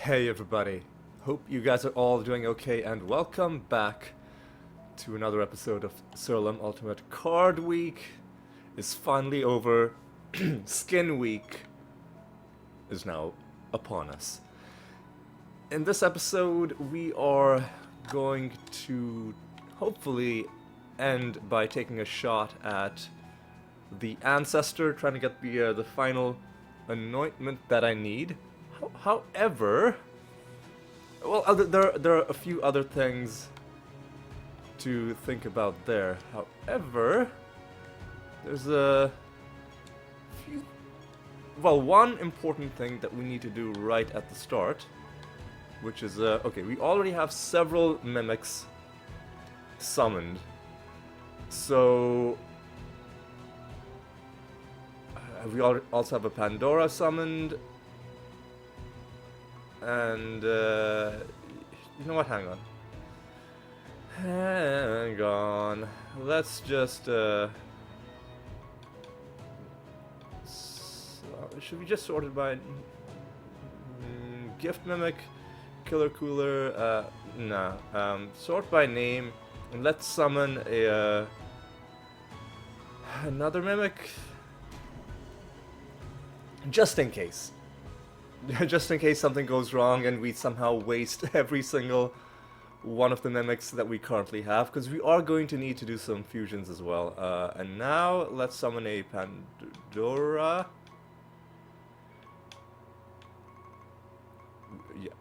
Hey everybody, hope you guys are all doing okay and welcome back to another episode of Siralim Ultimate Card Week is finally over. Skin Week is now upon us. In this episode we are going to hopefully end by taking a shot at the Ancestor, trying to get the final anointment that I need. However, well, there are a few other things to think about there. However, there's a few... Well, one important thing that we need to do right at the start, which is, okay, we already have several mimics summoned. So... we also have a Pandora summoned. And, you know what, hang on. Hang on. Let's just, should we just sort it by Gift Mimic, Killer Cooler, nah. Sort by name, and let's summon another Mimic. Just in case. Just in case something goes wrong and we somehow waste every single one of the mimics that we currently have, because we are going to need to do some fusions as well. And now let's summon a Pandora. Yeah,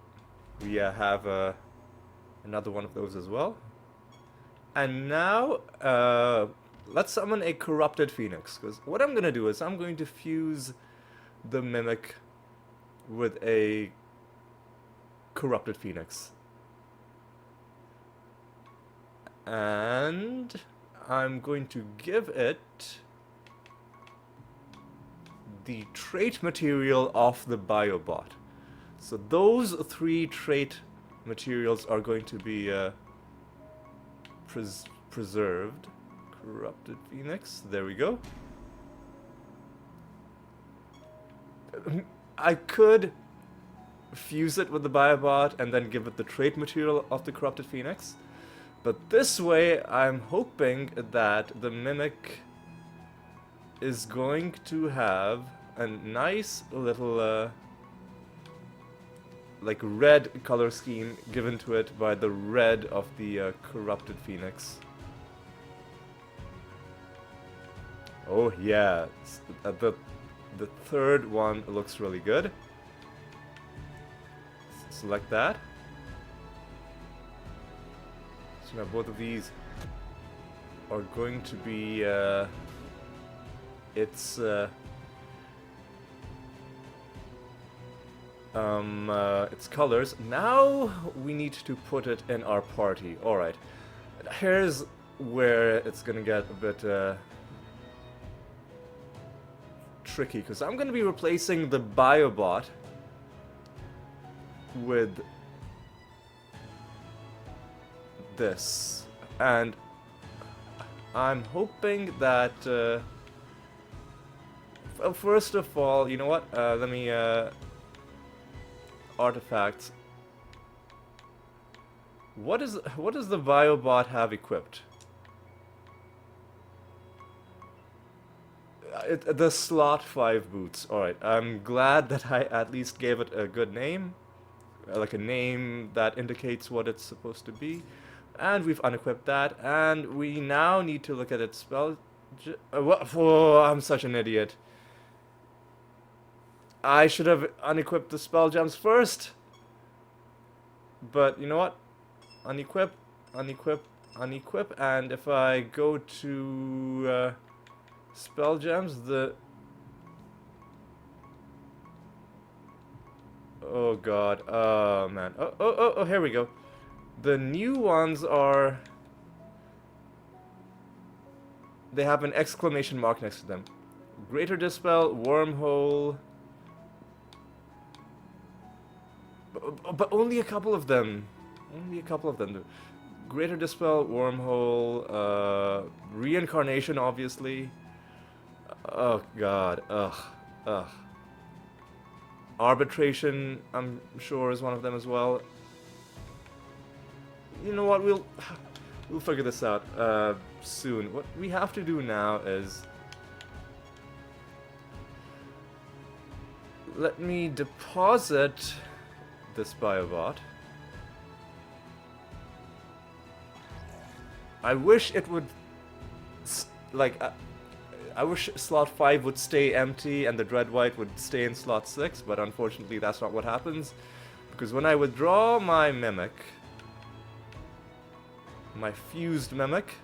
we have another one of those as well. And now let's summon a Corrupted Phoenix, because what I'm going to do is I'm going to fuse the mimic with a Corrupted Phoenix. And I'm going to give it the trait material of the Biobot. So those three trait materials are going to be preserved. Corrupted Phoenix, there we go. I could fuse it with the Biobot and then give it the trait material of the Corrupted Phoenix. But this way, I'm hoping that the Mimic is going to have a nice little, like, red color scheme given to it by the red of the Corrupted Phoenix. Oh yeah, the third one looks really good. Select that. So now both of these are going to be its colors. Now we need to put it in our party. Alright. Here's where it's gonna get a bit tricky, because I'm going to be replacing the Biobot with this, and I'm hoping that first of all, you know what, let me artifacts. What does the Biobot have equipped? The slot 5 boots. Alright, I'm glad that I at least gave it a good name. Like a name that indicates what it's supposed to be. And we've unequipped that. And we now need to look at its spell... Oh, I'm such an idiot. I should have unequipped the spell gems first. But you know what? Unequip, unequip, unequip. And if I go to... spell gems, oh god, oh man, oh, here we go. The new ones are... they have an exclamation mark next to them. Greater Dispel, Wormhole... but only a couple of them. Only a couple of them. Greater Dispel, Wormhole, Reincarnation, obviously. Oh god, ugh. Arbitration, I'm sure, is one of them as well. You know what, we'll figure this out soon. What we have to do now is... let me deposit this biobot. I wish it would... I wish slot 5 would stay empty and the Dreadwhite would stay in slot 6, but unfortunately that's not what happens. Because when I withdraw my Mimic, my fused Mimic,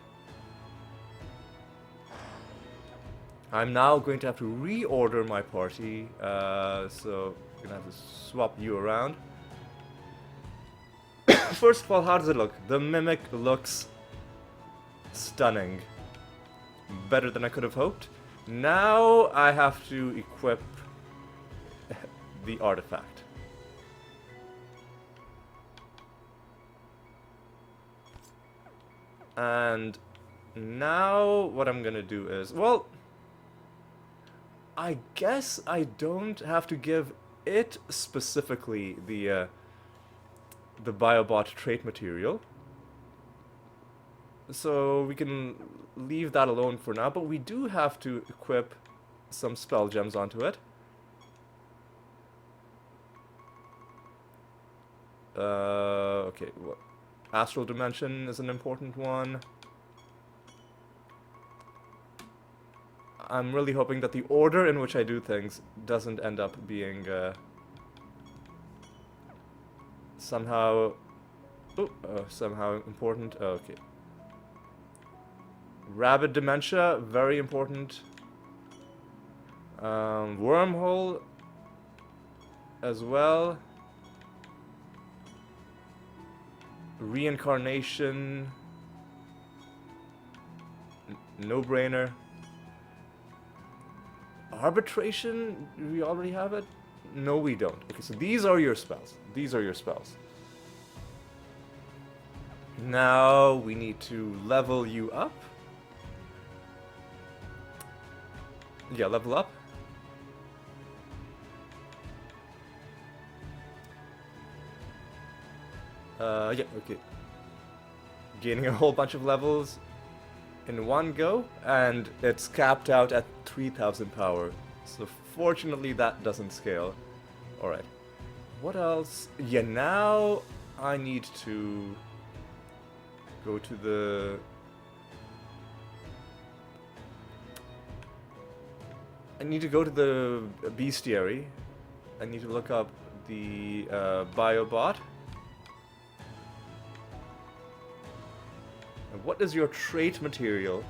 I'm now going to have to reorder my party, so I'm gonna have to swap you around. First of all, how does it look? The Mimic looks stunning. Better than I could have hoped. Now I have to equip the artifact. And now what I'm gonna do is, well, I guess I don't have to give it specifically the Biobot trait material. So we can leave that alone for now, but we do have to equip some spell gems onto it. Okay, Astral Dimension is an important one. I'm really hoping that the order in which I do things doesn't end up being somehow important. Okay. Rabid Dementia, very important. Wormhole as well. Reincarnation. No-brainer. Arbitration, do we already have it? No, we don't. Okay, so these are your spells. These are your spells. Now we need to level you up. Yeah, level up. Yeah, okay. Gaining a whole bunch of levels in one go, and it's capped out at 3000 power. So fortunately that doesn't scale. Alright. What else? Yeah, now I need to go to the... I need to go to the bestiary. I need to look up the biobot. And what is your trait material?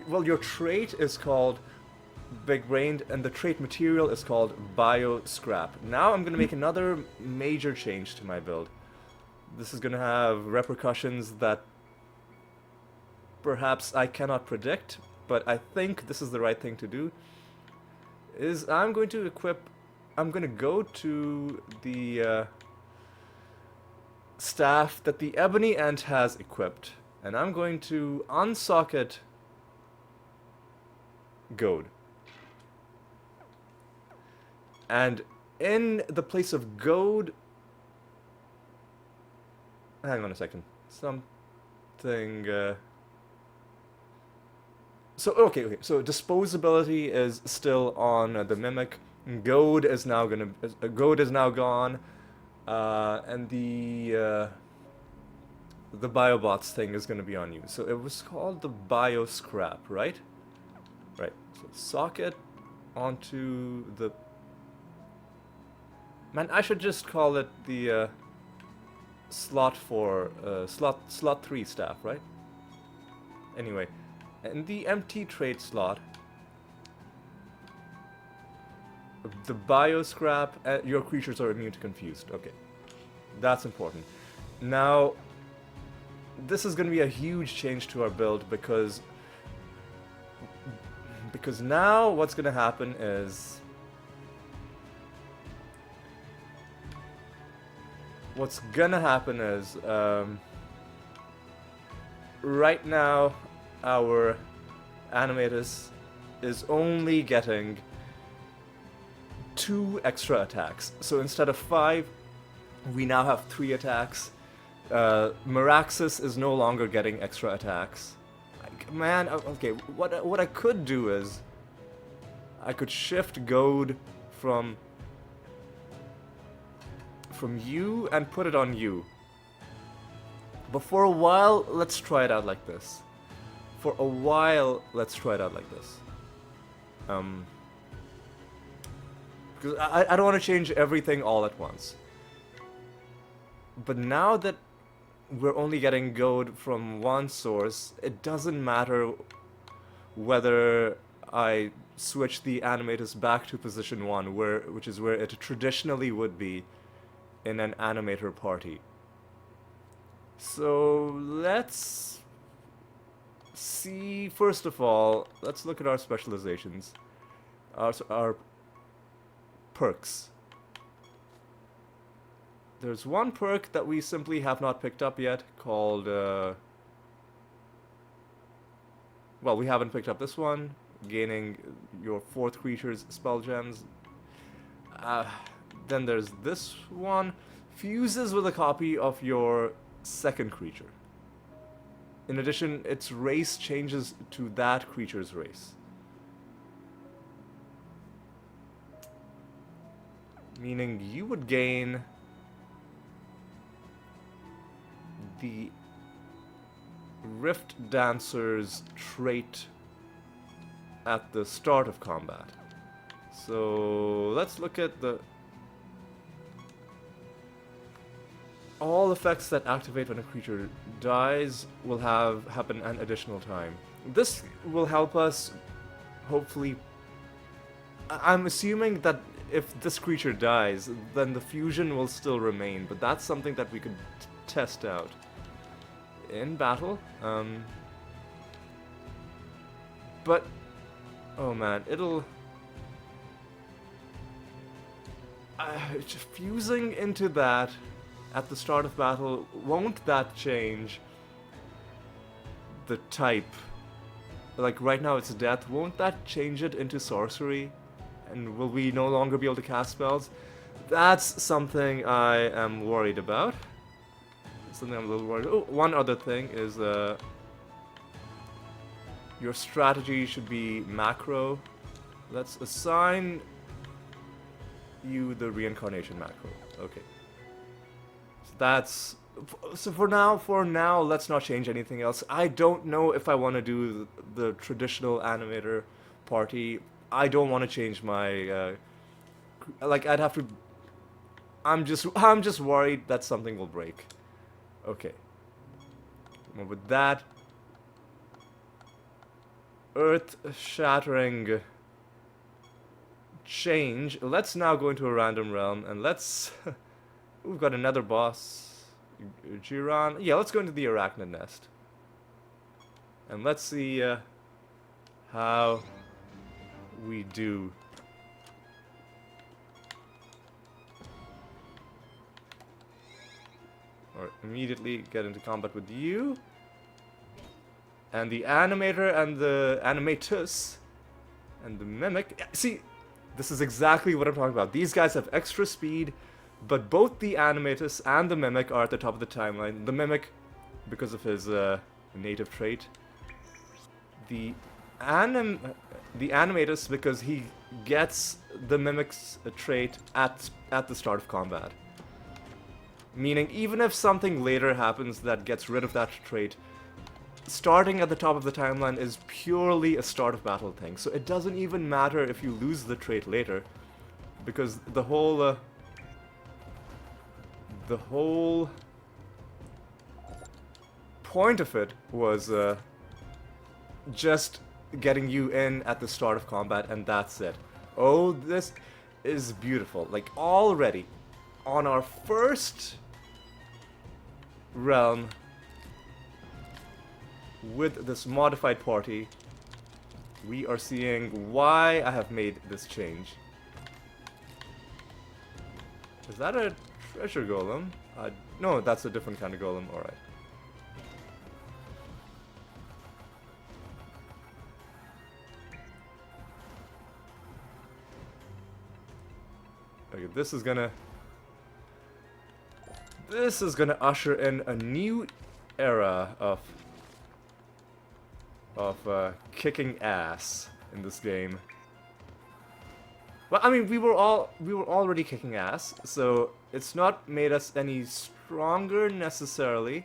Well, your trait is called Big Brained, and the trait material is called Bio Scrap. Now I'm going to make another major change to my build. This is going to have repercussions that perhaps I cannot predict, but I think this is the right thing to do. I'm going to go to the staff that the Ebony Ant has equipped, and I'm going to unsocket Goad. And in the place of Goad... hang on a second. Something... Okay. So disposability is still on the Mimic. Goad is now gone, and the Biobots thing is gonna be on you. So it was called the Bio Scrap, right? Right. So socket onto the... man, I should just call it the slot 3 staff, right? Anyway. In the empty trait slot, the Bio Scrap, your creatures are immune to confused. Okay, that's important. Now, this is going to be a huge change to our build because now what's going to happen is right now our Animatus is only getting 2 extra attacks. So instead of 5, we now have 3 attacks. Meraxis is no longer getting extra attacks. Man, okay, what I could do is I could shift goad from you and put it on you. But for a while, let's try it out like this. Because I don't want to change everything all at once. But now that we're only getting goad from one source, it doesn't matter whether I switch the animators back to position 1, which is where it traditionally would be in an animator party. So let's see, first of all, let's look at our specializations, our perks. There's one perk that we simply have not picked up yet called, well, we haven't picked up this one, gaining your 4th creature's spell gems. Then there's this one, fuses with a copy of your 2nd creature. In addition, its race changes to that creature's race. Meaning you would gain the Rift Dancer's trait at the start of combat. So let's look at all effects that activate when a creature dies will happen an additional time. This will help us, hopefully. I'm assuming that if this creature dies, then the fusion will still remain, but that's something that we could test out in battle. But oh man, fusing into that at the start of battle, won't that change the type? Like right now it's death, won't that change it into sorcery? And will we no longer be able to cast spells? That's something I am worried about. Something I'm a little worried. Oh, one other thing is your strategy should be macro. Let's assign you the reincarnation macro. Okay. So for now, let's not change anything else. I don't know if I want to do the traditional animator party. I don't want to change my, I'd have to. I'm just worried that something will break. Okay. Well, with that earth-shattering change, let's now go into a random realm and let's. We've got another boss, Jiran. Yeah, let's go into the Arachnid Nest. And let's see how we do. Or immediately get into combat with you. And the animator and the animatus and the mimic. See, this is exactly what I'm talking about. These guys have extra speed. But both the animatus and the mimic are at the top of the timeline. The mimic, because of his native trait. The animatus, because he gets the mimic's trait at the start of combat. Meaning, even if something later happens that gets rid of that trait, starting at the top of the timeline is purely a start of battle thing. So it doesn't even matter if you lose the trait later, because the whole point of it was just getting you in at the start of combat, and that's it. Oh, this is beautiful. Like, already, on our first realm with this modified party, we are seeing why I have made this change. Is that a treasure golem? No, that's a different kind of golem. Alright. Okay, this is gonna usher in a new era of kicking ass in this game. Well, I mean, we were already kicking ass, so it's not made us any stronger necessarily.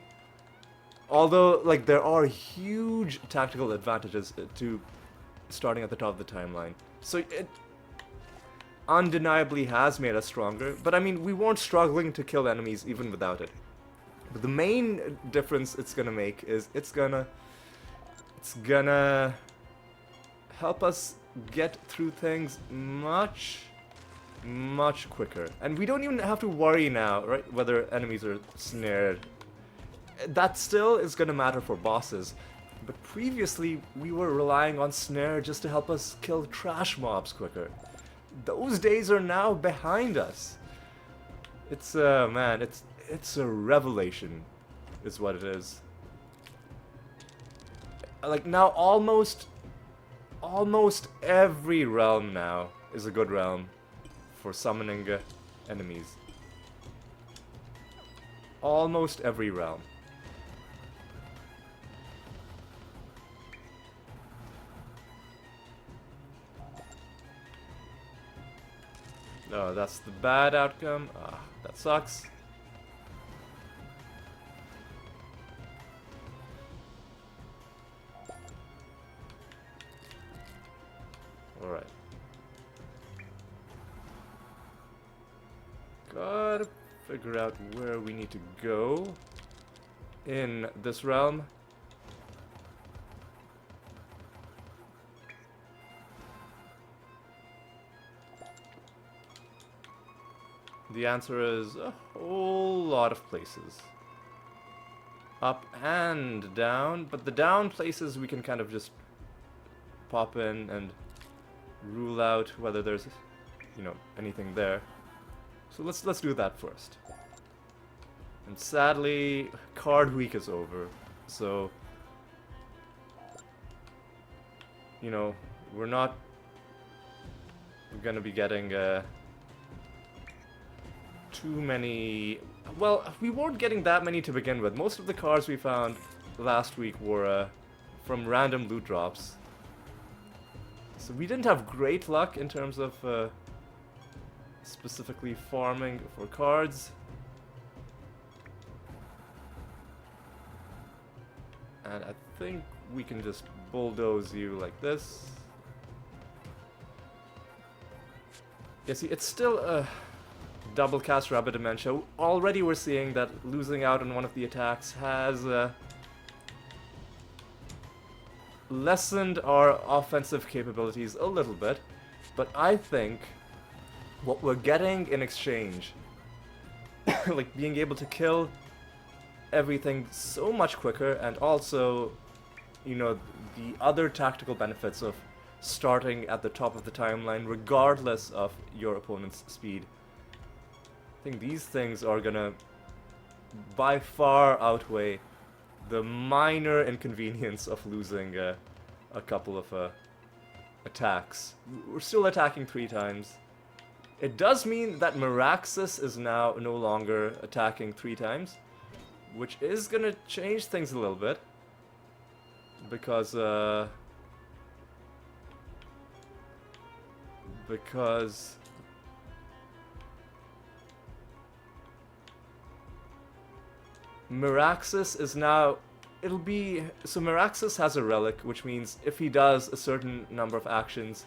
Although, like, there are huge tactical advantages to starting at the top of the timeline. So it undeniably has made us stronger, but I mean, we weren't struggling to kill enemies even without it. But the main difference it's gonna make is it's gonna help us get through things much quicker. And we don't even have to worry now, right, whether enemies are snared. That still is gonna matter for bosses. But previously, we were relying on snare just to help us kill trash mobs quicker. Those days are now behind us. It's man, it's a revelation, is what it is. Like now, almost every realm now is a good realm for summoning enemies. Almost every realm. Oh, that's the bad outcome. Ah, that sucks. Alright. Gotta figure out where we need to go in this realm. The answer is a whole lot of places. Up and down, but the down places we can kind of just pop in and rule out whether there's, you know, anything there. So let's do that first. And sadly, card week is over, so you know, we're not gonna be getting too many. Well, we weren't getting that many to begin with. Most of the cards we found last week were from random loot drops. So we didn't have great luck in terms of specifically farming for cards. And I think we can just bulldoze you like this. Yeah, see, it's still a double cast Rabbit Dementia. Already we're seeing that losing out on one of the attacks has lessened our offensive capabilities a little bit, but I think what we're getting in exchange, like being able to kill everything so much quicker, and also, you know, the other tactical benefits of starting at the top of the timeline regardless of your opponent's speed. I think these things are gonna by far outweigh the minor inconvenience of losing a couple of attacks. We're still attacking 3 times. It does mean that Meraxis is now no longer attacking 3 times, which is gonna change things a little bit, because Meraxis is now, it'll be, so Meraxis has a relic, which means if he does a certain number of actions,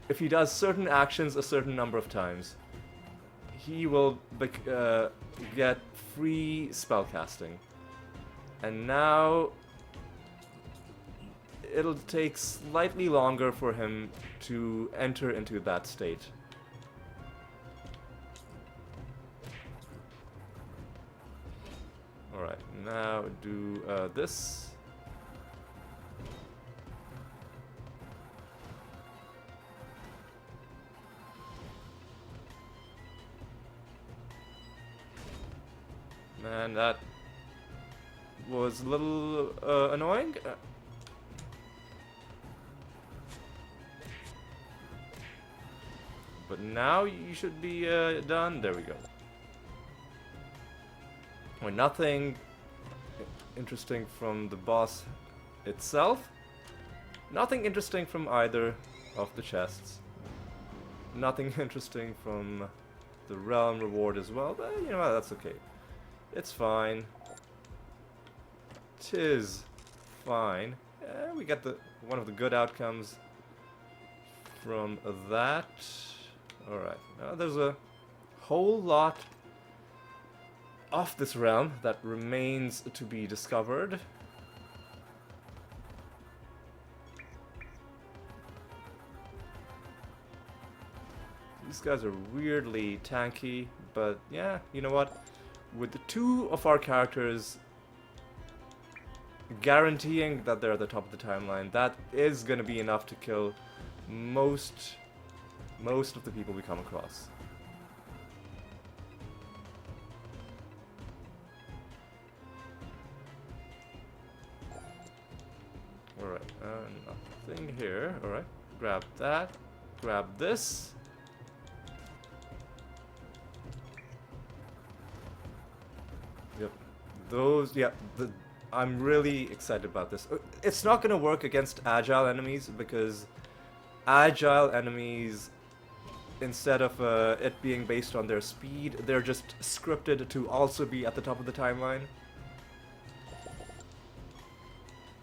if he does certain actions a certain number of times, he will get free spellcasting. And now it'll take slightly longer for him to enter into that state. Alright, now do this. Man, that was a little annoying. but now you should be done. There we go. Well, nothing interesting from the boss itself. Nothing interesting from either of the chests. Nothing interesting from the realm reward as well, but you know what, that's okay. It's fine. 'Tis fine. We get one of the good outcomes from that. Alright, now there's a whole lot of this realm that remains to be discovered. These guys are weirdly tanky, but yeah, you know what? With the two of our characters guaranteeing that they're at the top of the timeline, that is going to be enough to kill most of the people we come across. Alright, nothing here. Alright, grab that. Grab this. Yep, those, yeah, I'm really excited about this. It's not going to work against agile enemies because agile enemies, instead of it being based on their speed, they're just scripted to also be at the top of the timeline.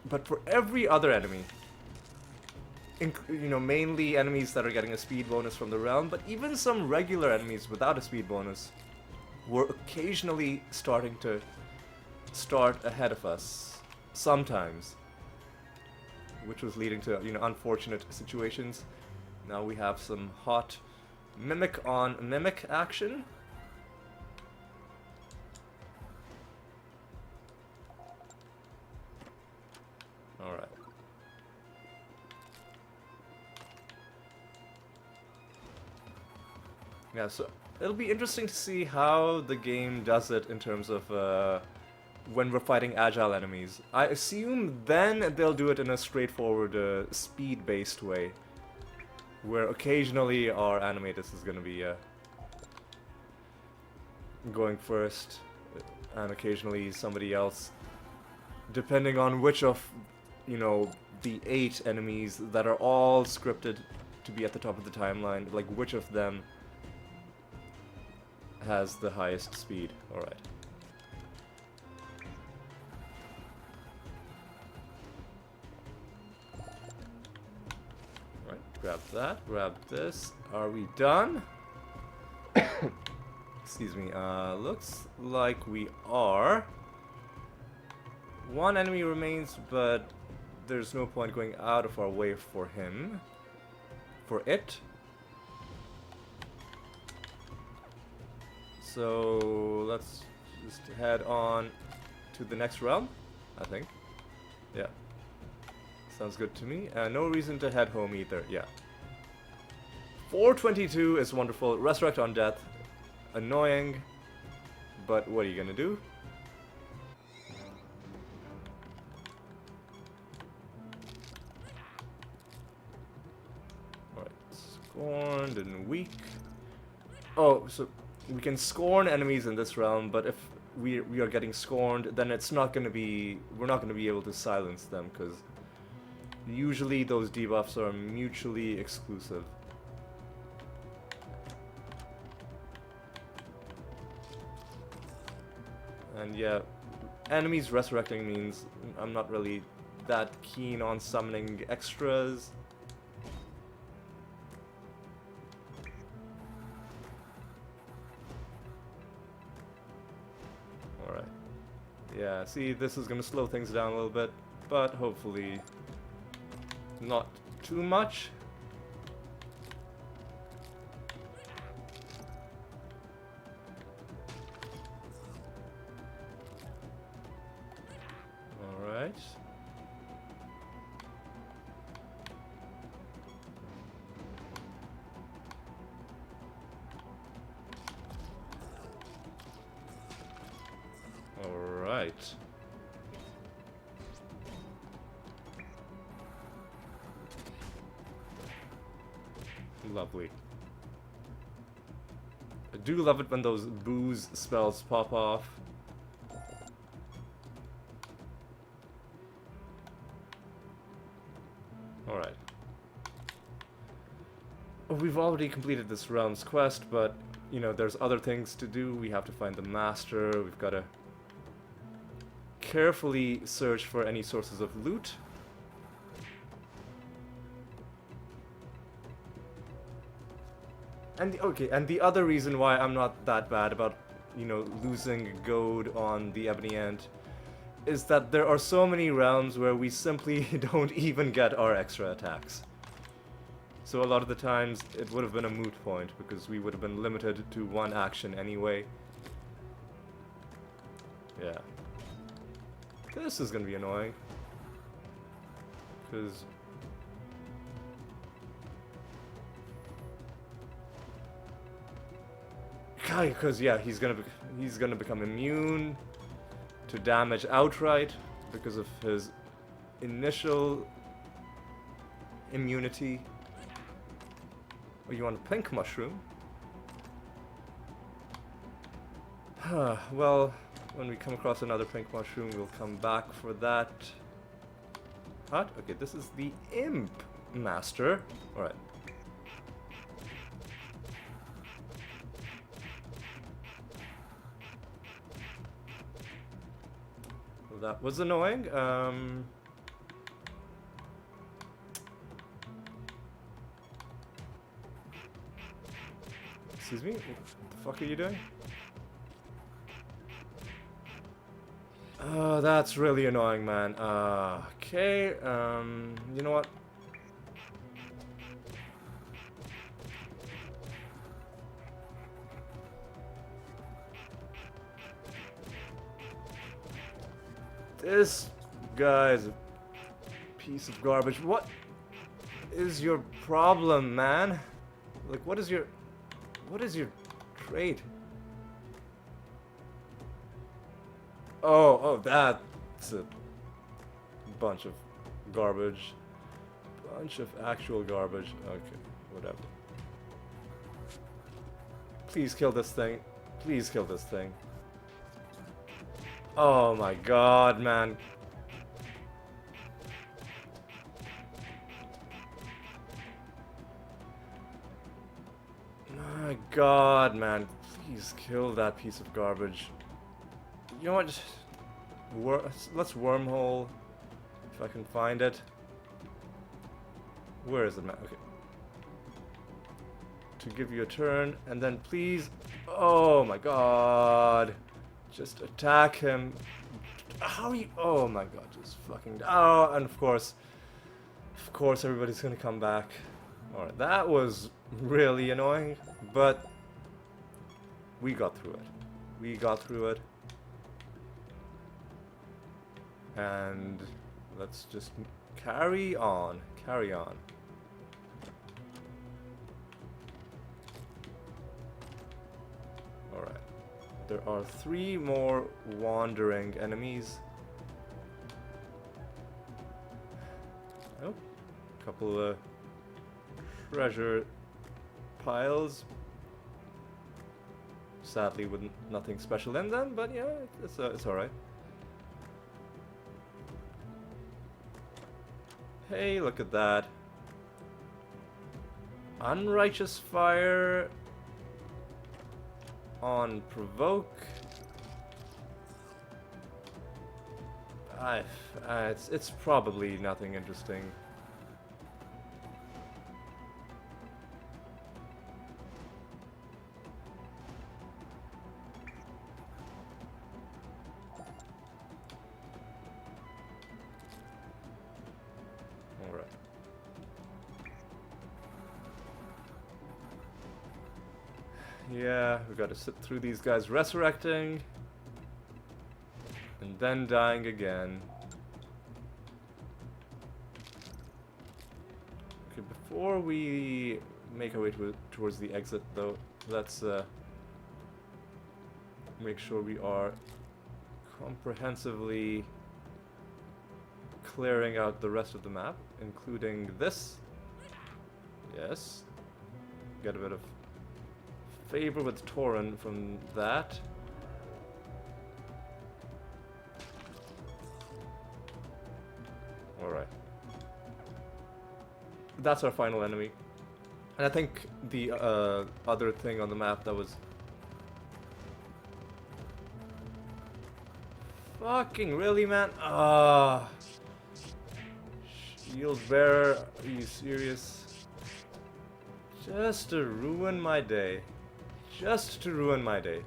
But for every other enemy, you know, mainly enemies that are getting a speed bonus from the realm, but even some regular enemies without a speed bonus were occasionally starting to start ahead of us, sometimes, which was leading to, you know, unfortunate situations. Now we have some hot mimic on mimic action. Alright. Yeah, so it'll be interesting to see how the game does it in terms of when we're fighting agile enemies. I assume then they'll do it in a straightforward speed-based way, where occasionally our animatus is going to be going first, and occasionally somebody else, depending on which of, you know, the 8 enemies that are all scripted to be at the top of the timeline, like which of them has the highest speed. Alright. Alright, grab that, grab this. Are we done? Excuse me, looks like we are. One enemy remains, but there's no point going out of our way for him. For it. So let's just head on to the next realm, I think. Yeah. Sounds good to me. No reason to head home either, yeah. 422 is wonderful. Resurrect on death. Annoying. But what are you gonna do? Alright. Scorned and weak. Oh, so we can scorn enemies in this realm, but if we are getting scorned, then it's not going to be, we're not going to be able to silence them, because usually those debuffs are mutually exclusive. And yeah, enemies resurrecting means I'm not really that keen on summoning extras. Yeah, see, this is gonna slow things down a little bit, but hopefully not too much. Alright. Alright. Lovely. do love it when those booze spells pop off. Alright. We've already completed this realm's quest, but, you know, there's other things to do. We have to find the master. We've got to carefully search for any sources of loot. And okay, and the other reason why I'm not that bad about, you know, losing gold on the Ebony Ant is that there are so many realms where we simply don't even get our extra attacks. So a lot of the times it would have been a moot point because we would have been limited to one action anyway. Yeah. This is gonna be annoying. Because yeah, he's gonna become immune to damage outright because of his initial immunity. Oh, you want a pink mushroom? Well, when we come across another pink mushroom, we'll come back for that. What? Okay, this is the Imp Master. Alright. That was annoying. Excuse me? What the fuck are you doing? That's really annoying, man. Okay, you know what? This guy's a piece of garbage. What is your problem, man? Like, what is your trait? Oh, that's a bunch of garbage. Bunch of actual garbage. Okay, whatever. Please kill this thing. Please kill this thing. Oh my god, man. My god, man. Please kill that piece of garbage. You know what? Just let's wormhole if I can find it. Where is it, man? Okay. To give you a turn, and then please. Oh my god. Just attack him. How are you? Oh my god, just fucking. Oh, and of course, everybody's gonna come back. Alright, that was really annoying, but we got through it. We got through it. And let's just carry on. Carry on. Alright. There are 3 more wandering enemies. Oh, a couple of treasure piles. Sadly, with nothing special in them, but yeah, it's alright. Hey, look at that. Unrighteous fire on provoke. It's probably nothing interesting. Alright. Yeah, we gotta sit through these guys resurrecting and then dying again. Okay, before we make our way towards the exit though, let's make sure we are comprehensively clearing out the rest of the map, including this. Yes. Get a bit of favor with Tauren from that. Alright. That's our final enemy. And I think the other thing on the map that was... Fucking really, man? Ah. Shield bearer, are you serious? Just to ruin my day. Just to ruin my day.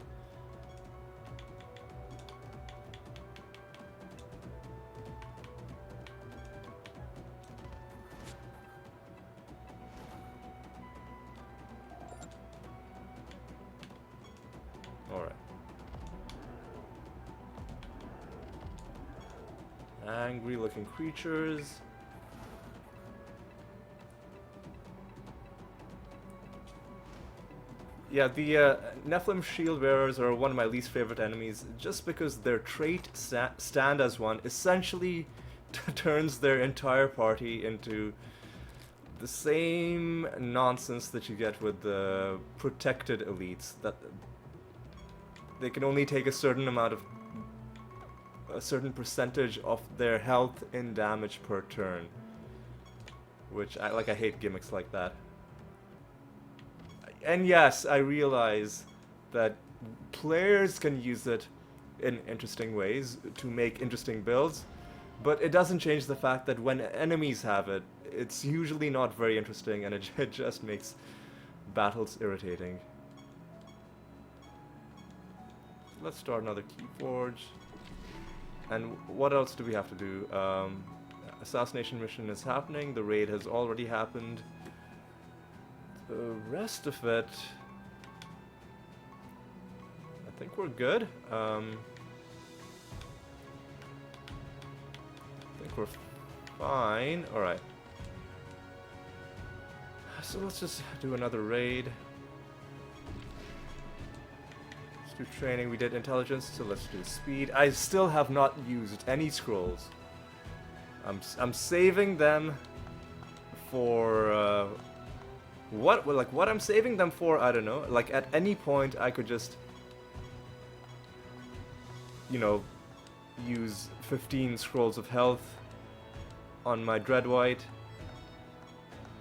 Alright. Angry looking creatures. Yeah, the Nephilim shield bearers are one of my least favorite enemies, just because their trait stand as one essentially turns their entire party into the same nonsense that you get with the protected elites, that they can only take a certain percentage of their health in damage per turn, which I hate gimmicks like that. And yes, I realize that players can use it in interesting ways to make interesting builds, but it doesn't change the fact that when enemies have it, it's usually not very interesting, and it just makes battles irritating. Let's start another Keyforge. And what else do we have to do? Assassination mission is happening, the raid has already happened. The rest of it, I think we're good. I think we're fine. Alright. So let's just do another raid. Let's do training. We did intelligence, so let's do speed. I still have not used any scrolls. I'm saving them for... what I'm saving them for, I don't know. Like, at any point, I could just, you know, use 15 scrolls of health on my Dreadwhite.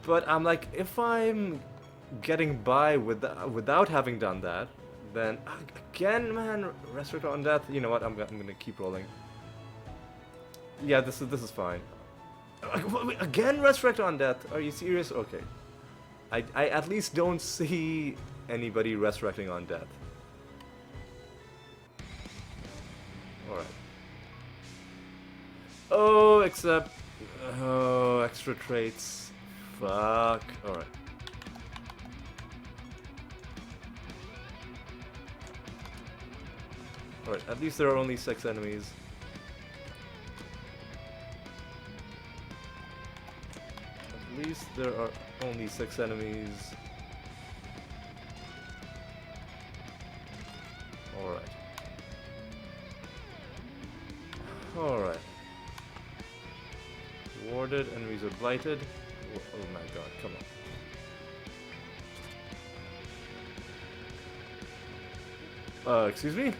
But I'm like, if I'm getting by without having done that, then again, man, Resurrect on Death. You know what? I'm gonna keep rolling. Yeah, this is fine. Again, Resurrect on Death. Are you serious? Okay. I at least don't see anybody resurrecting on death. Alright. Oh, except... Oh, extra traits. Fuck. Alright. Alright, at least there are only 6 enemies. At least there are only 6 enemies. Alright. Alright. Warded, enemies are blighted. Oh my god, come on. Excuse me?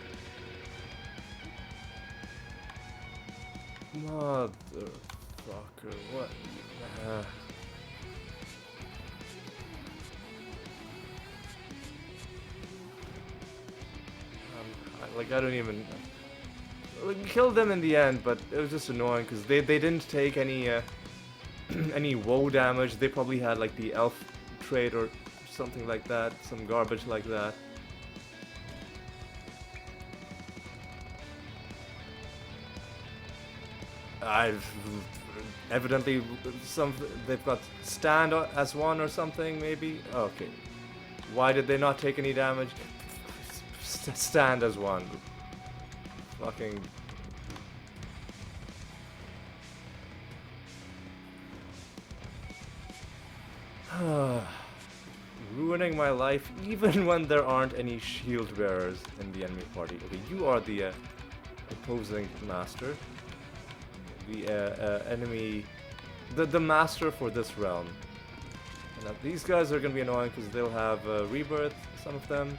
Motherfucker, what? I don't even... We killed them in the end, but it was just annoying because they didn't take any any woe damage. They probably had like the elf trait or something like that, some garbage like that. I've evidently they've got stand as one or something maybe. Okay, why did they not take any damage? Stand as one. Fucking. Ruining my life even when there aren't any shield bearers in the enemy party. Okay, you are the opposing master. The enemy, the master for this realm. Now these guys are gonna be annoying because they'll have rebirth, some of them.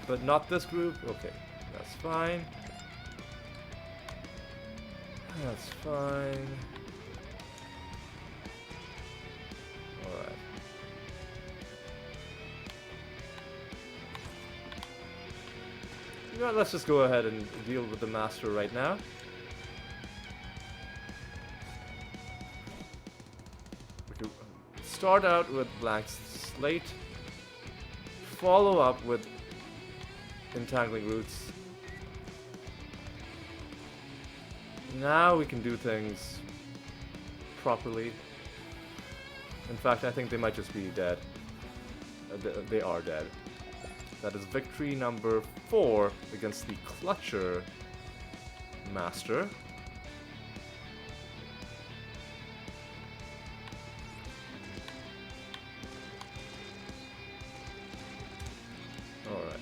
But not this group. Okay, that's fine. That's fine. Alright. You know what, let's just go ahead and deal with the master right now. We could start out with blank slate. Follow up with entangling roots. Now we can do things properly. In fact, I think they might just be dead. They are dead. That is victory number 4 against the Clutcher Master. Alright.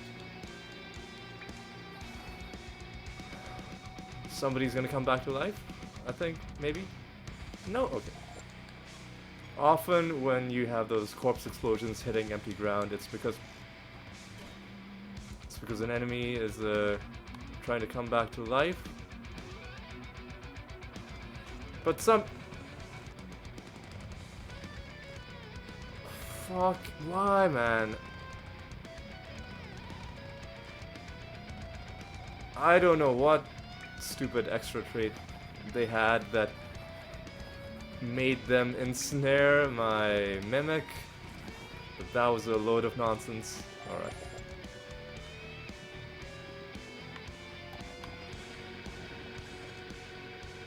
Somebody's gonna come back to life? I think, maybe? No? Okay. Often when you have those corpse explosions hitting empty ground, it's because an enemy is trying to come back to life. But fuck, why, man? I don't know what stupid extra trait they had that made them ensnare my mimic, but that was a load of nonsense. Alright.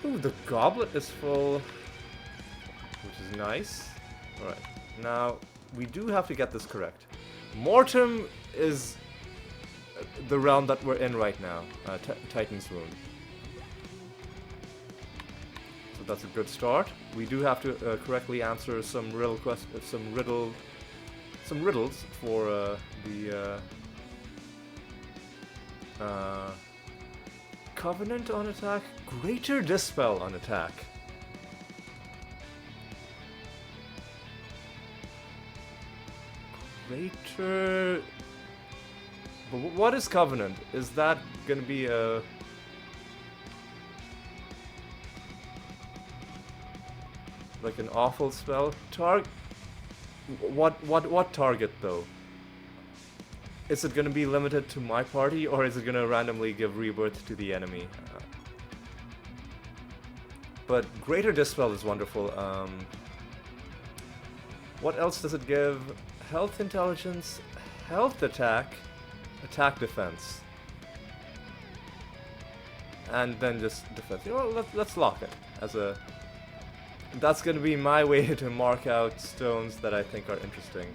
Ooh, the goblet is full, which is nice. Alright, now we do have to get this correct. Mortem is the realm that we're in right now, Titan's Wound. So that's a good start. We do have to correctly answer some riddles for the Covenant on attack, Greater Dispel on attack. Greater. But what is Covenant? Is that gonna be a like an awful spell? What target though? Is it gonna be limited to my party, or is it gonna randomly give rebirth to the enemy? But Greater Dispel is wonderful. What else does it give? Health Intelligence, Health Attack, Attack Defense. And then just defense. You know what, let's lock it as a... That's gonna be my way to mark out stones that I think are interesting.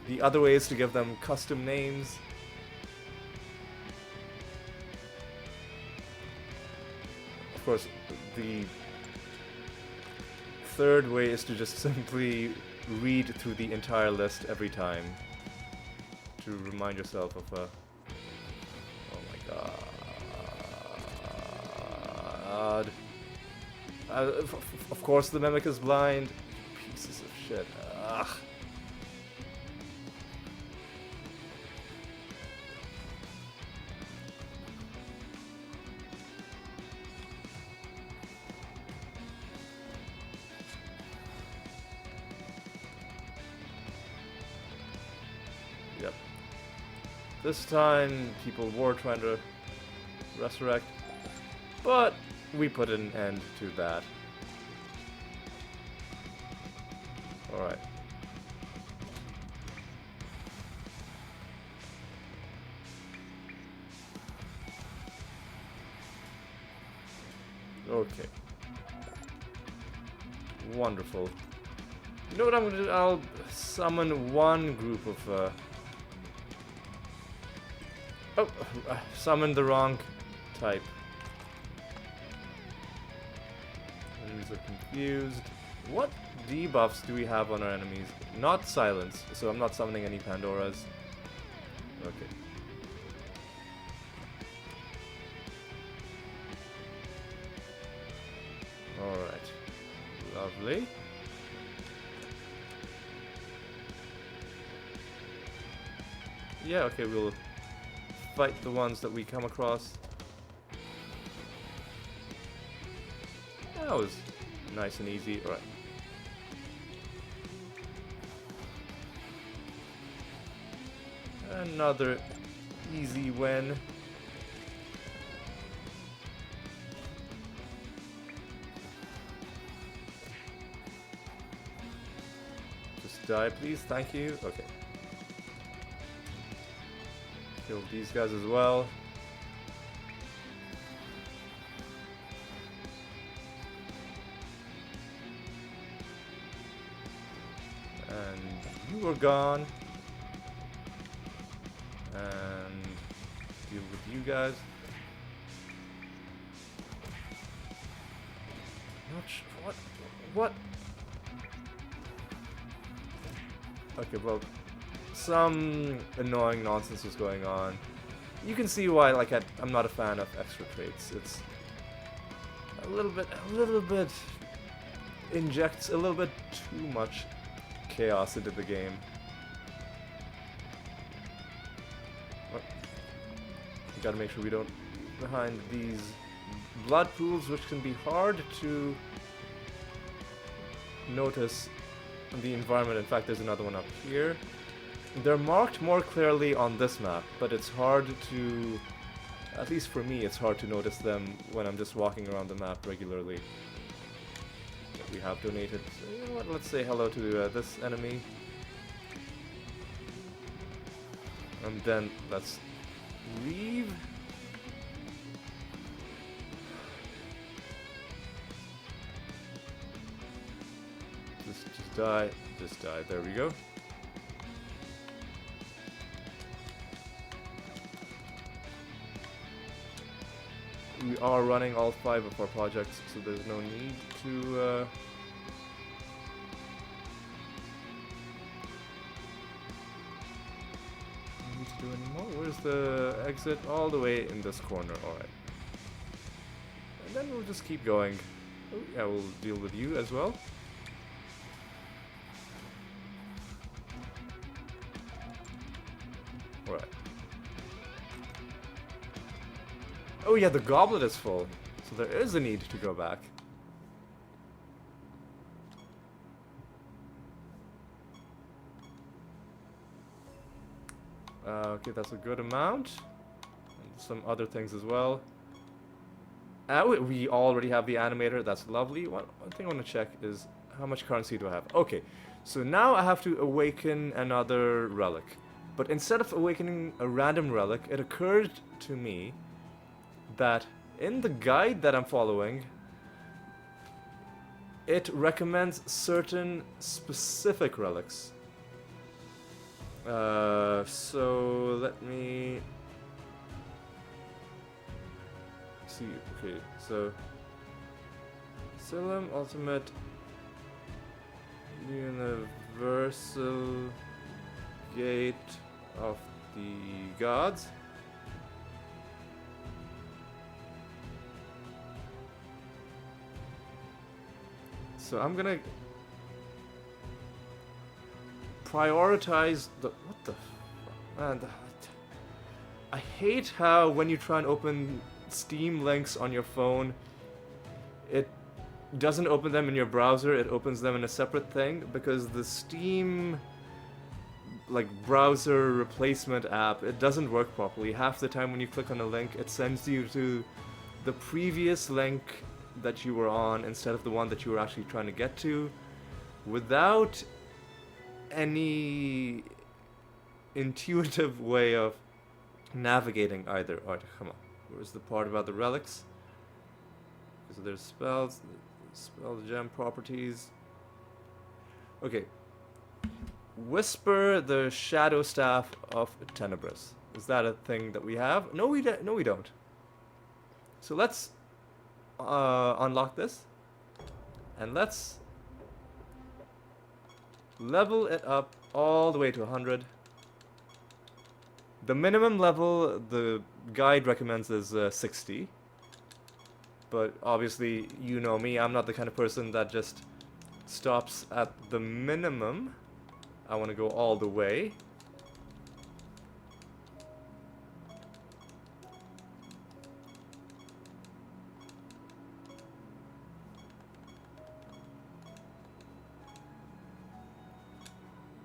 The other way is to give them custom names. Of course, the third way is to just simply read through the entire list every time to remind yourself of a... Oh my god. Of course the Mimic is blind. Pieces of shit. Ugh. Yep. This time, people were trying to resurrect, but we put an end to that. Alright. Okay. Wonderful. You know what I'm gonna do? I'll summon one group of, summon the wrong type. Enemies are confused. What debuffs do we have on our enemies? Not silence, so I'm not summoning any Pandoras. Okay. Alright. Lovely. Yeah, okay, we'll fight the ones that we come across. That was nice and easy. Alright. Another easy win. Just die, please. Thank you. Okay. Kill these guys as well. And you are gone. And deal with you guys. Not sure. What? Okay, well, some annoying nonsense was going on. You can see why, like, I'm not a fan of extra traits. It's a little bit injects a little bit too much chaos into the game. Oh. We gotta make sure we don't behind these blood pools, which can be hard to notice in the environment. In fact, there's another one up here. They're marked more clearly on this map, but it's hard to, at least for me, it's hard to notice them when I'm just walking around the map regularly. We have donated. So you know what? Let's say hello to this enemy. And then let's leave. Just die. Just die. There we go. We are running all 5 of our projects, so there's no need to do any more. Where's the exit? All the way in this corner. Alright. And then we'll just keep going. Oh, yeah, we'll deal with you as well. Alright. Oh yeah, the goblet is full, so there is a need to go back. Okay, that's a good amount. And some other things as well. We already have the animator, that's lovely. One thing I want to check is how much currency do I have? Okay, so now I have to awaken another relic. But instead of awakening a random relic, it occurred to me that in the guide that I'm following, it recommends certain specific relics. So let me see. Okay, so Siralim Ultimate Universal Gate of the Gods. So I'm gonna prioritize the... What the... Man, I hate how when you try and open Steam links on your phone, it doesn't open them in your browser, it opens them in a separate thing, because the Steam like browser replacement app, it doesn't work properly. Half the time when you click on a link, it sends you to the previous link that you were on instead of the one that you were actually trying to get to, without any intuitive way of navigating either. Alright, come on. Where's the part about the relics? So there's spells, spell gem properties. Okay. Whisper the Shadow Staff of Tenebris. Is that a thing that we have? No, we don't. So let's unlock this, and let's level it up all the way to 100. The minimum level the guide recommends is 60. But obviously, you know me, I'm not the kind of person that just stops at the minimum. I want to go all the way.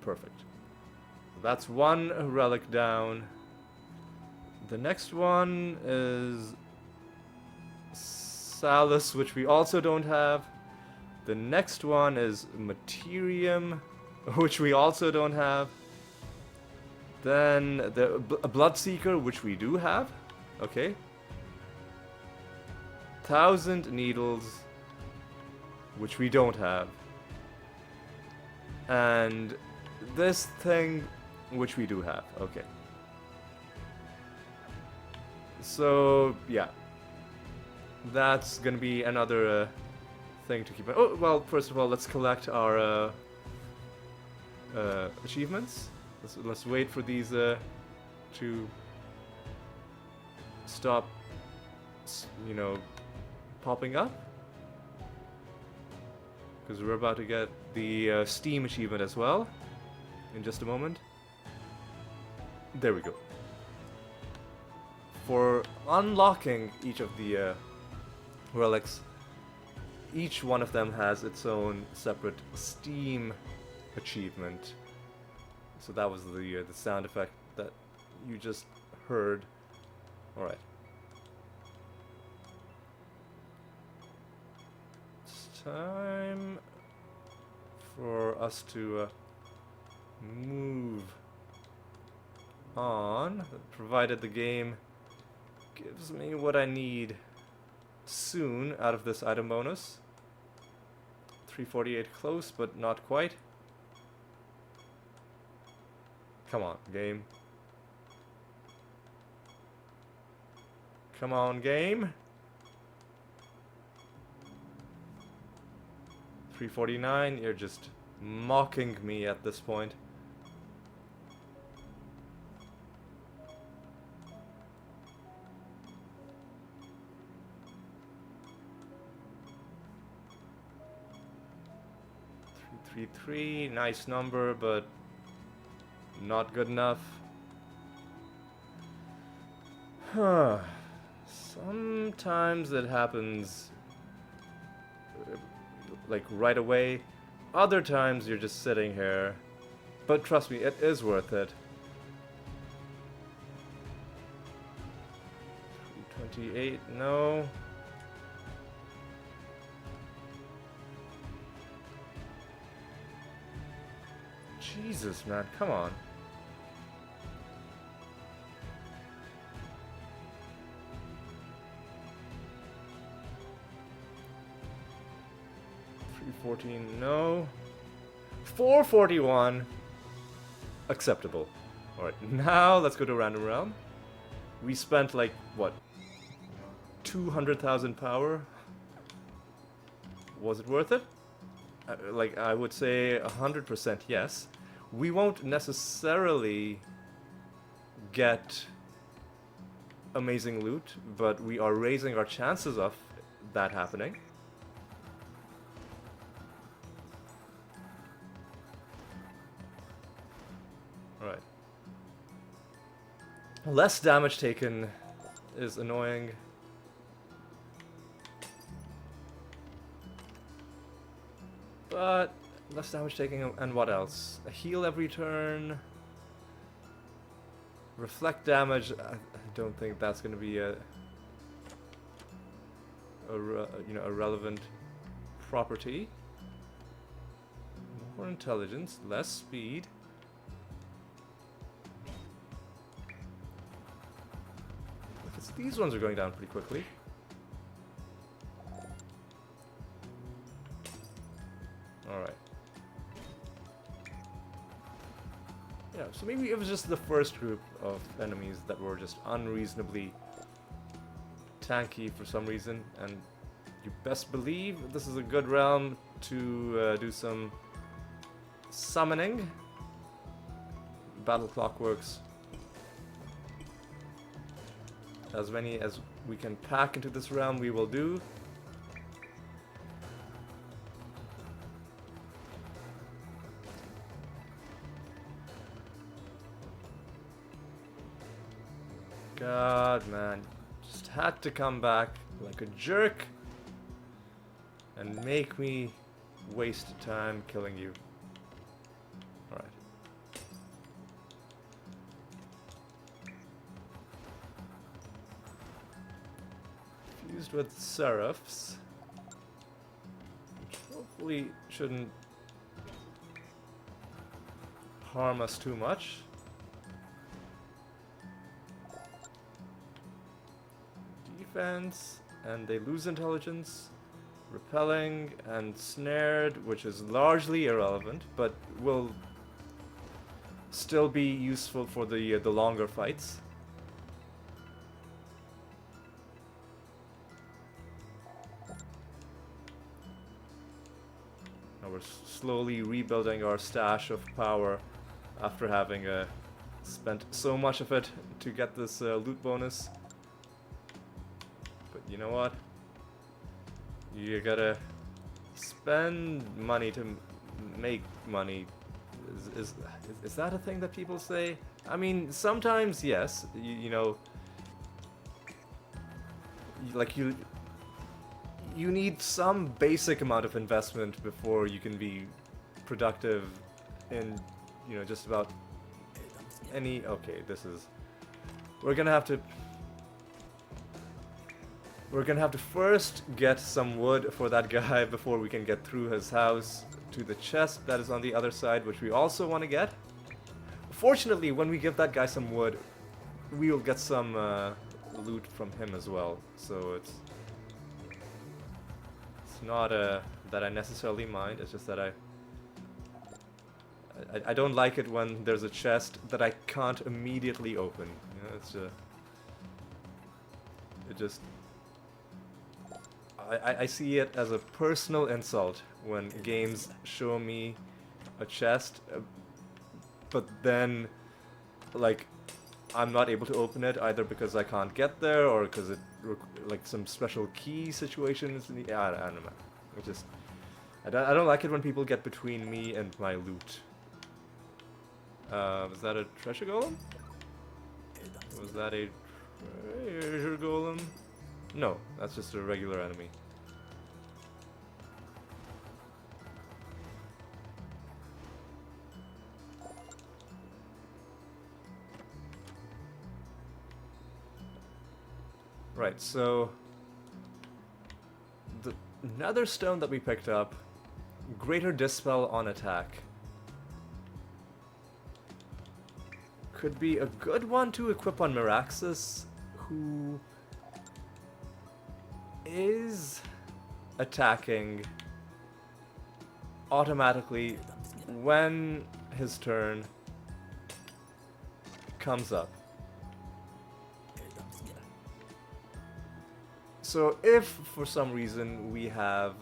Perfect. So that's one relic down. The next one is Salus, which we also don't have. The next one is Materium, which we also don't have. Then the Bloodseeker, which we do have. Okay. 1,000 Needles, which we don't have. And this thing, which we do have. Okay. So, yeah. That's gonna be another thing to keep. Oh, well, first of all, let's collect our achievements. Let's wait for these to stop, you know, popping up. Because we're about to get the Steam achievement as well in just a moment. There we go. For unlocking each of the relics, each one of them has its own separate Steam achievement. So that was the sound effect that you just heard. Alright. It's time for us to move on, provided the game gives me what I need soon out of this item bonus. 348 close, but not quite. Come on, game. Come on, game. 349, you're just mocking me at this point. Three, nice number, but not good enough. Huh. Sometimes it happens like right away. Other times you're just sitting here. But trust me, it is worth it. 328, no. Jesus, man, come on. $314, no. $441, acceptable. Alright, now let's go to Random Realm. We spent like, what? 200,000 power? Was it worth it? Like, I would say 100% yes. We won't necessarily get amazing loot, but we are raising our chances of that happening. Alright. Less damage taken is annoying. But less damage taking, and what else? A heal every turn. Reflect damage. I don't think that's going to be a relevant property. More intelligence, less speed. These ones are going down pretty quickly. Alright. Yeah, so maybe it was just the first group of enemies that were just unreasonably tanky for some reason, and you best believe this is a good realm to do some summoning. Battle clockworks. As many as we can pack into this realm, we will do. God, man. Just had to come back like a jerk and make me waste time killing you. Alright. Fused with Seraphs, which hopefully shouldn't harm us too much. Defense, and they lose intelligence. Repelling and snared, which is largely irrelevant, but will still be useful for the longer fights. Now we're slowly rebuilding our stash of power after having spent so much of it to get this loot bonus. But you know what? You gotta spend money to make money. Is that a thing that people say? I mean, sometimes yes. You know, like you need some basic amount of investment before you can be productive in, you know, just about any. Okay, we're gonna have to first get some wood for that guy before we can get through his house to the chest that is on the other side, which we also want to get. Fortunately, when we give that guy some wood, we will get some loot from him as well. So it's not that I necessarily mind. It's just that I don't like it when there's a chest that I can't immediately open. You know, it just. I see it as a personal insult when games show me a chest, but then, like, I'm not able to open it either because I can't get there or because it, like, some special key situations. I don't know. It just, I don't like it when people get between me and my loot. Was that a treasure golem? Was that a treasure golem? No, that's just a regular enemy. Right, so the nether stone that we picked up, greater dispel on attack, could be a good one to equip on Miraxus, who is attacking automatically when his turn comes up. So if for some reason we have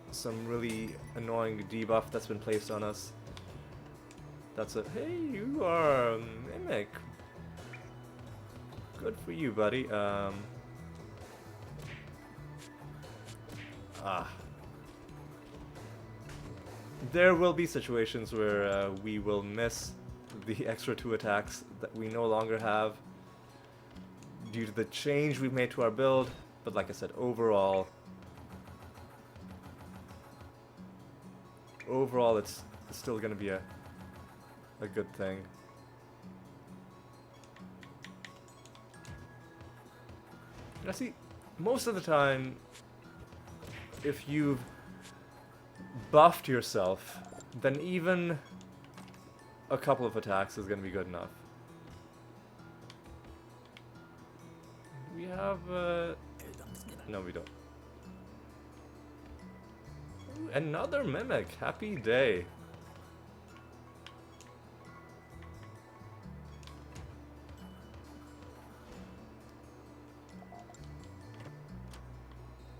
some really annoying debuff that's been placed on us, that's a, hey, you are a mimic. Good for you, buddy. There will be situations where we will miss the extra 2 attacks that we no longer have due to the change we've made to our build, but like I said, overall it's still gonna be a good thing. And I see, most of the time, if you've buffed yourself, then even a couple of attacks is gonna be good enough. We have, no, we don't. Ooh, another mimic. Happy day.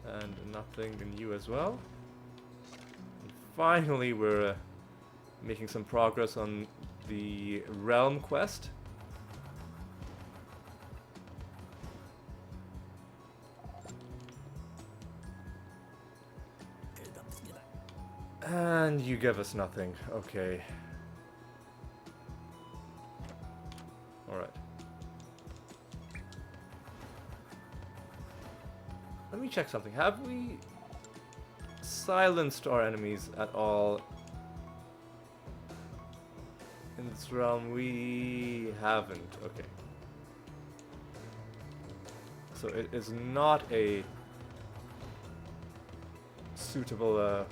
And nothing in you as well. And finally, we're making some progress on the realm quest. And you give us nothing. Okay. Alright. Let me check something. Have we silenced our enemies at all in this realm? We haven't. Okay. So it is not a suitable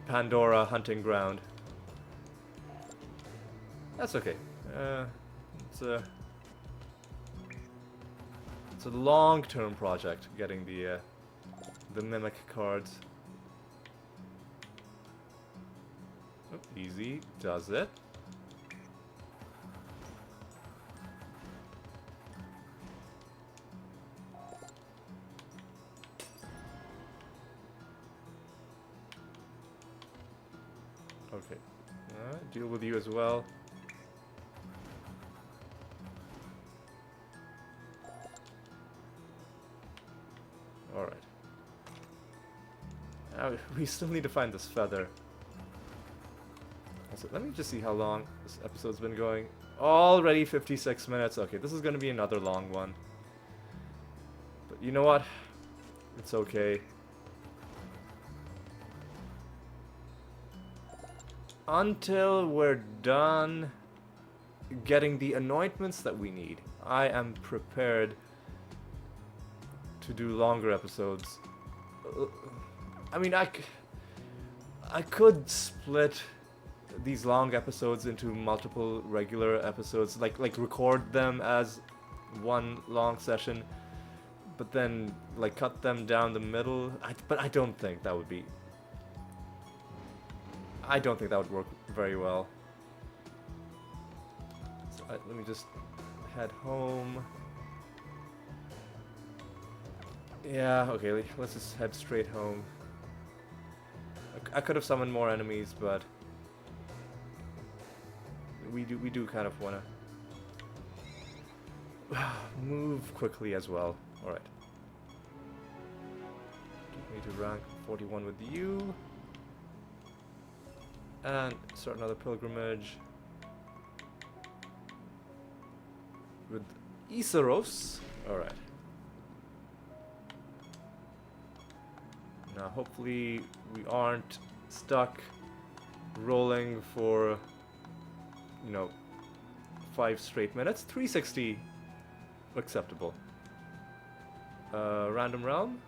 Pandora hunting ground. That's okay. It's a long-term project getting the mimic cards. Oh, easy does it. Okay, deal with you as well. Alright. Now, we still need to find this feather. So let me just see how long this episode's been going. Already 56 minutes. Okay, this is going to be another long one. But you know what? It's okay. Until we're done getting the anointments that we need, I am prepared to do longer episodes. I mean, I could split these long episodes into multiple regular episodes, like record them as one long session, but then like cut them down the middle. But I don't think that would be. I don't think that would work very well. So let me just head home. Yeah, okay, let's just head straight home. I could have summoned more enemies, but we do kind of want to move quickly as well. All right. Get me to rank 41 with you. And start another pilgrimage with Isaros. Alright. Now hopefully we aren't stuck rolling for, you know, 5 straight minutes. 360 acceptable. Random realm.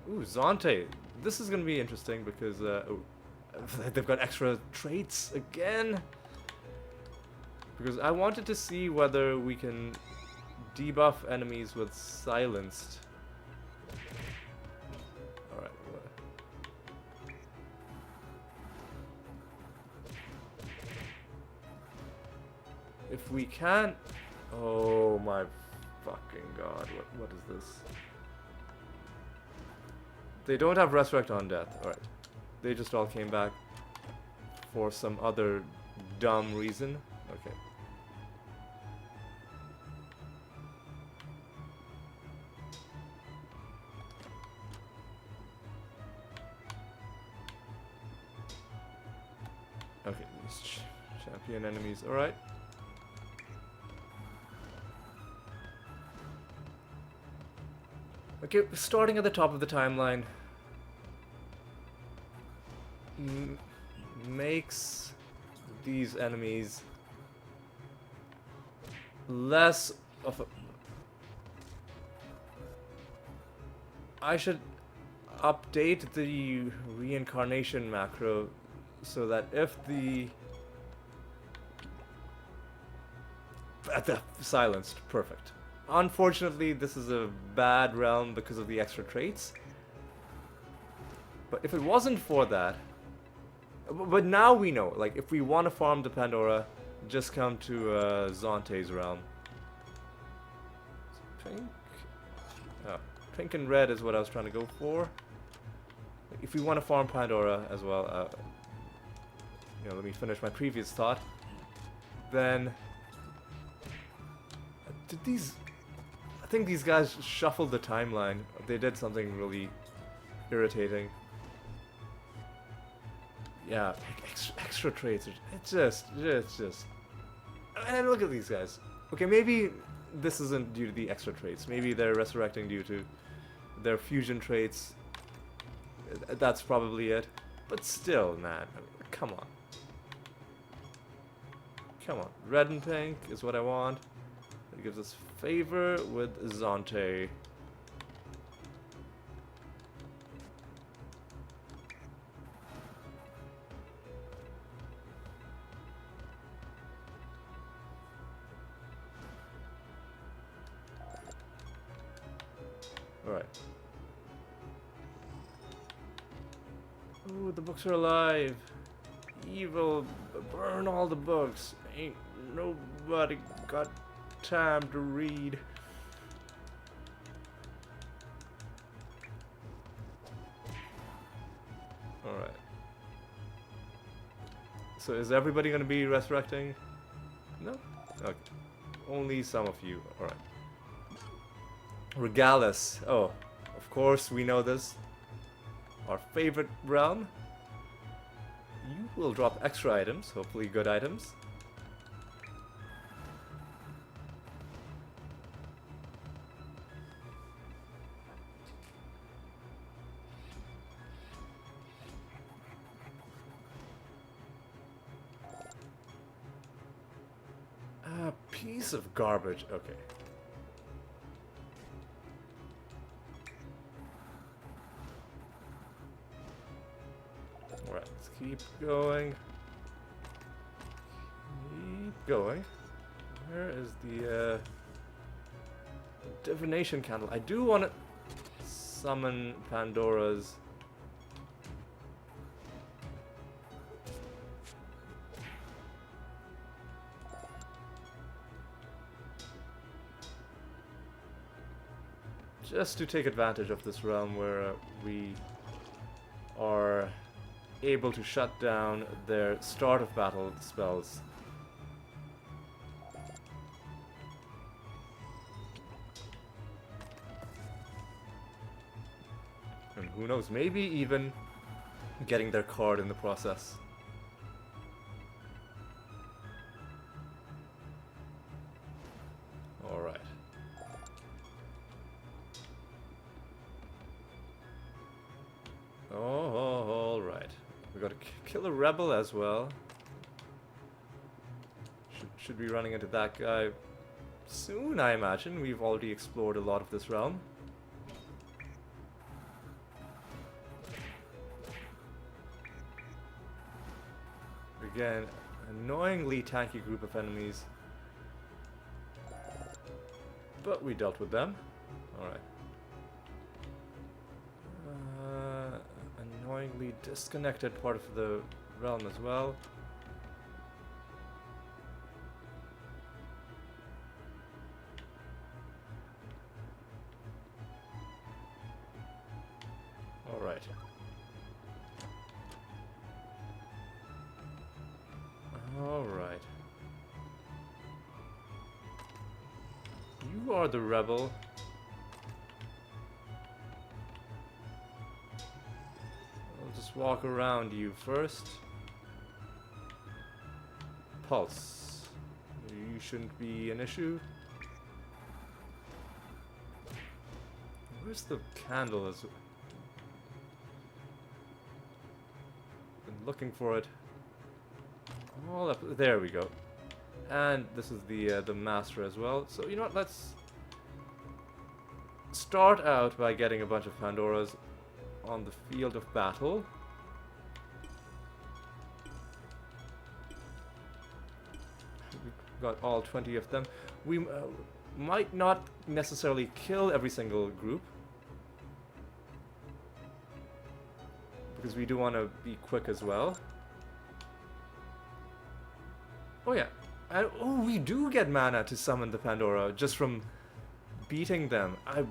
Ooh, Zonte. This is going to be interesting because they've got extra traits again. Because I wanted to see whether we can debuff enemies with silenced. Alright. If we can... Oh my fucking god, what is this? They don't have Resurrect on Death. Alright. They just all came back for some other dumb reason. Okay. Okay, these champion enemies. Alright. Okay, starting at the top of the timeline makes these enemies less of a... I should update the reincarnation macro so that if the silenced, perfect. Unfortunately, this is a bad realm because of the extra traits. But if it wasn't for that... But now we know, like, if we want to farm the Pandora, just come to Zonte's realm. Pink? Oh, pink and red is what I was trying to go for. If we want to farm Pandora as well, you know, let me finish my previous thought. Then... Did these... I think these guys shuffled the timeline. They did something really irritating. Yeah, like extra traits. It's just... And look at these guys. Okay, maybe this isn't due to the extra traits. Maybe they're resurrecting due to their fusion traits. That's probably it. But still, man, come on. Come on. Red and pink is what I want. It gives us favor with Zante. Alright. Ooh, the books are alive. Evil, burn all the books. Ain't nobody got time to read. Alright. So is everybody gonna be resurrecting? No? Okay. Only some of you. Alright. Regalis. Oh, of course we know this. Our favorite realm. You will drop extra items, hopefully good items. A piece of garbage. Okay. Alright, let's keep going. Keep going. Where is the divination candle? I do want to summon Pandora's. Just to take advantage of this realm where we are able to shut down their start of battle spells. And who knows, maybe even getting their card in the process. Alright. Oh, alright. We gotta kill a rebel as well. Should be running into that guy soon, I imagine. We've already explored a lot of this realm. Again, annoyingly tanky group of enemies. But we dealt with them. Alright. Annoyingly disconnected part of the realm as well. Alright. Alright. You are the rebel. I'll just walk around you first. Pulse. You shouldn't be an issue. Where's the candle? Been looking for it. All up there we go. And this is the master as well. So you know what? Let's start out by getting a bunch of Pandoras on the field of battle. We've got all 20 of them. We might not necessarily kill every single group, because we do want to be quick as well. Oh yeah. And, oh, we do get mana to summon the Pandora just from beating them. I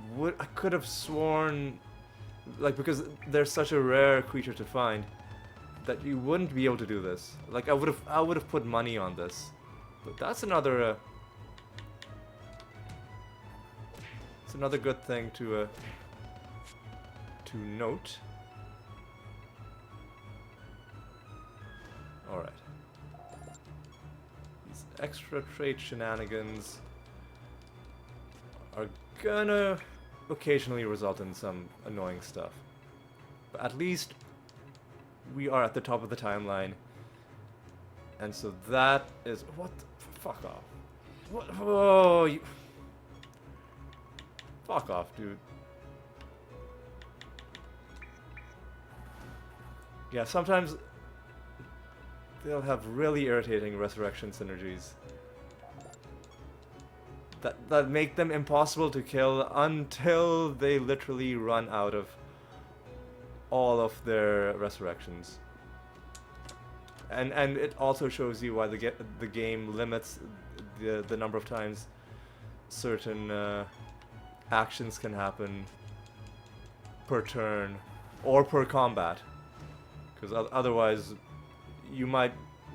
could have sworn, like, because they're such a rare creature to find, that you wouldn't be able to do this. Like, I would have put money on this. But that's another it's another good thing to note. All right. Extra trait shenanigans are gonna occasionally result in some annoying stuff. But at least we are at the top of the timeline. And so that is... What? Fuck off. What? Oh, you... Fuck off, dude. Yeah, sometimes they'll have really irritating resurrection synergies that make them impossible to kill until they literally run out of all of their resurrections. And it also shows you why the game limits the number of times certain actions can happen per turn or per combat. Because otherwise, you might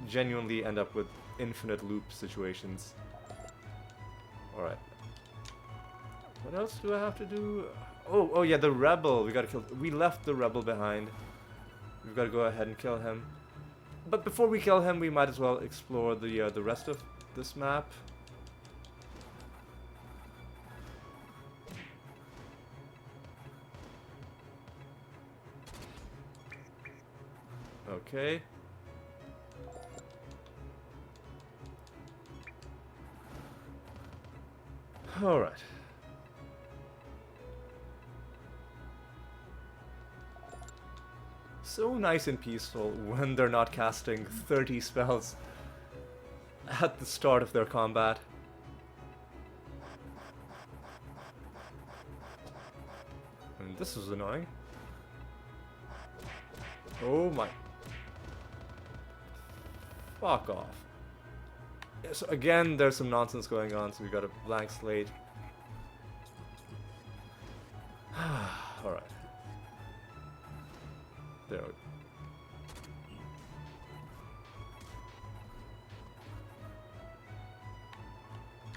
genuinely end up with infinite loop situations. Alright. What else do I have to do? Oh yeah, the rebel. We gotta kill... We left the rebel behind. We've gotta go ahead and kill him. But before we kill him, we might as well explore the rest of this map. Okay. Alright. So nice and peaceful when they're not casting 30 spells at the start of their combat. And this is annoying. Oh my... Fuck off. So again, there's some nonsense going on, so we got a blank slate. Alright. There we go.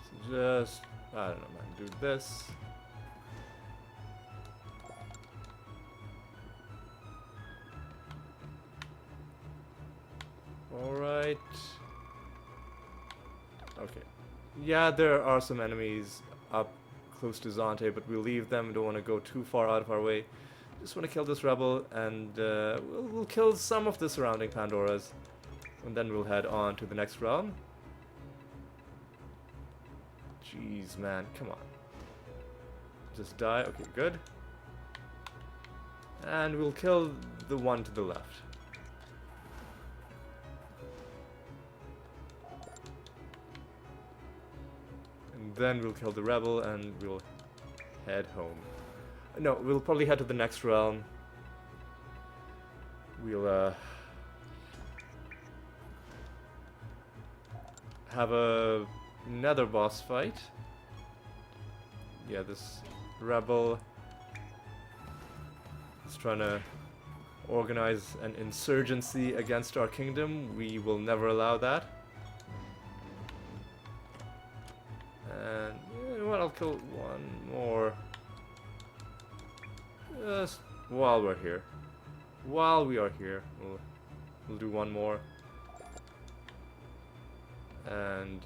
So just, I don't know, man, do this. Alright. Okay. Yeah, there are some enemies up close to Zante, but we'll leave them. Don't want to go too far out of our way. Just want to kill this rebel, and we'll kill some of the surrounding Pandoras. And then we'll head on to the next realm. Jeez, man, come on. Just die. Okay, good. And we'll kill the one to the left. And then we'll kill the rebel, and we'll head home. No, we'll probably head to the next realm. We'll have another boss fight. Yeah, this rebel is trying to organize an insurgency against our kingdom. We will never allow that. And you know what, I'll kill one more. Just while we're here. While we are here, we'll do one more. And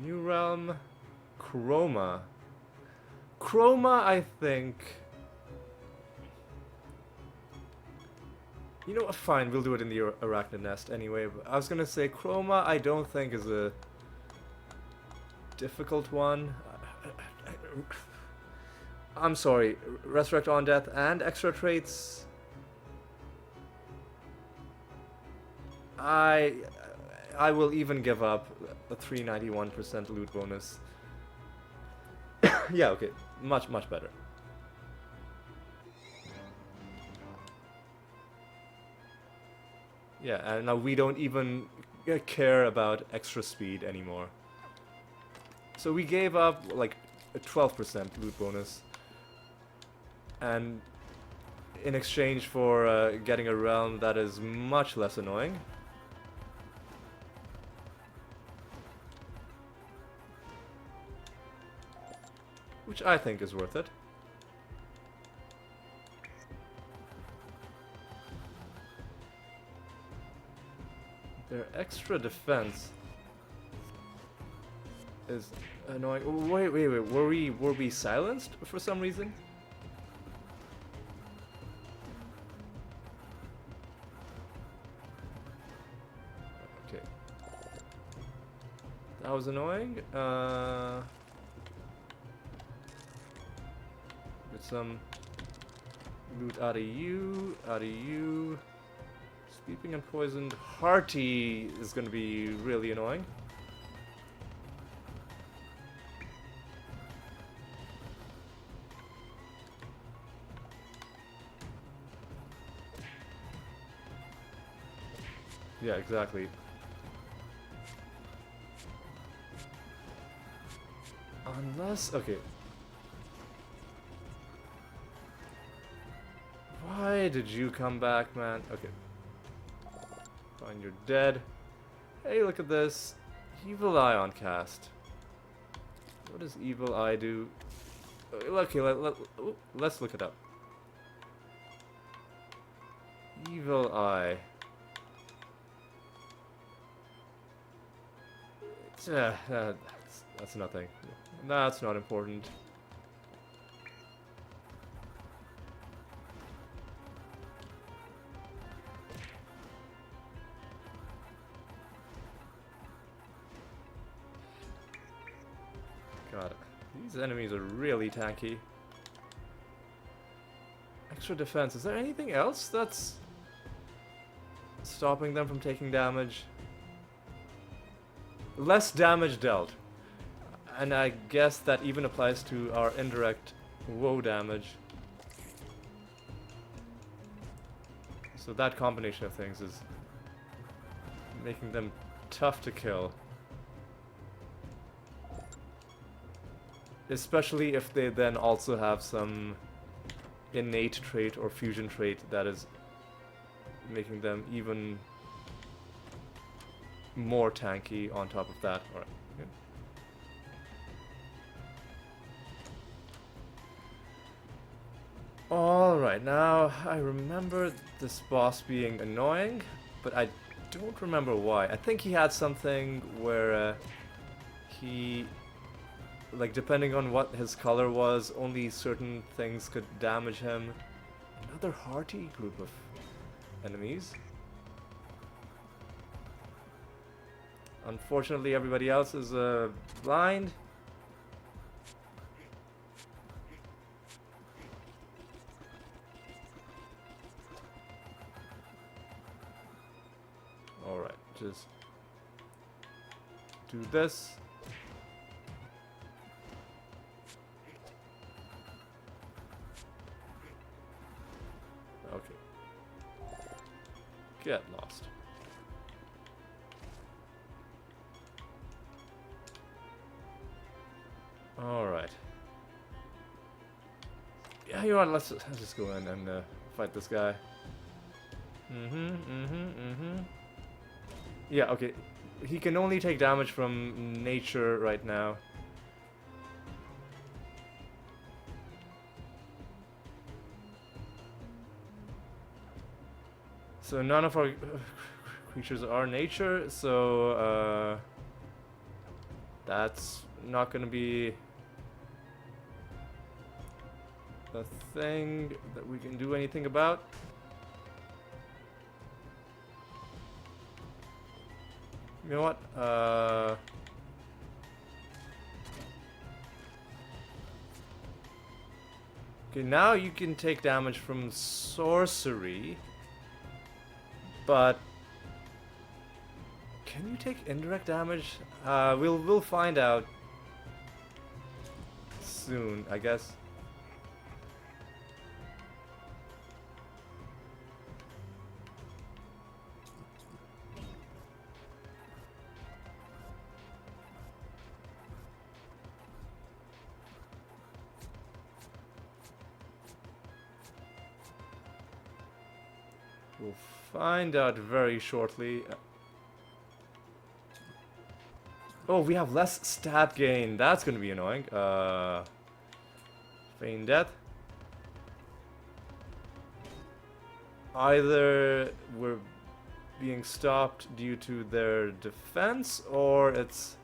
new realm, Chroma. Chroma, I think. You know what? Fine, we'll do it in the Arachnid Nest anyway. But I was gonna say Chroma. I don't think is a difficult one. I'm sorry. Resurrect on Death and extra traits. I will even give up a 391% loot bonus. Yeah, okay. Much better. Yeah, and now we don't even care about extra speed anymore. So we gave up like a 12% loot bonus. And in exchange for getting a realm that is much less annoying. Which I think is worth it. Their extra defense is annoying. Oh, wait. Were we silenced for some reason? That was annoying. Get some loot out of you, out of you. Sleeping and poisoned. Hearty is going to be really annoying. Yeah, exactly. Unless... okay. Why did you come back, man? Okay. Fine, you're dead. Hey, look at this. Evil Eye on cast. What does Evil Eye do? Okay, let's look it up. Evil Eye. That's nothing. That's not important. God, these enemies are really tanky. Extra defense. Is there anything else that's stopping them from taking damage? Less damage dealt. And I guess that even applies to our indirect woe damage. So that combination of things is making them tough to kill. Especially if they then also have some innate trait or fusion trait that is making them even more tanky on top of that. Alright. Yeah. Alright, now I remember this boss being annoying, but I don't remember why. I think he had something where he... like, depending on what his color was, only certain things could damage him. Another hearty group of enemies. Unfortunately, everybody else is blind. Alright, just do this. Okay. Get lost. Alright. Yeah, you know what, let's just go in and fight this guy. Yeah, okay. He can only take damage from nature right now. So none of our creatures are nature, so that's not gonna be a thing that we can do anything about. You know what? Okay, now you can take damage from sorcery, but can you take indirect damage? We'll find out soon, I guess. We'll find out very shortly. Oh, we have less stat gain. That's gonna be annoying. Feign death. Either we're being stopped due to their defense, or it's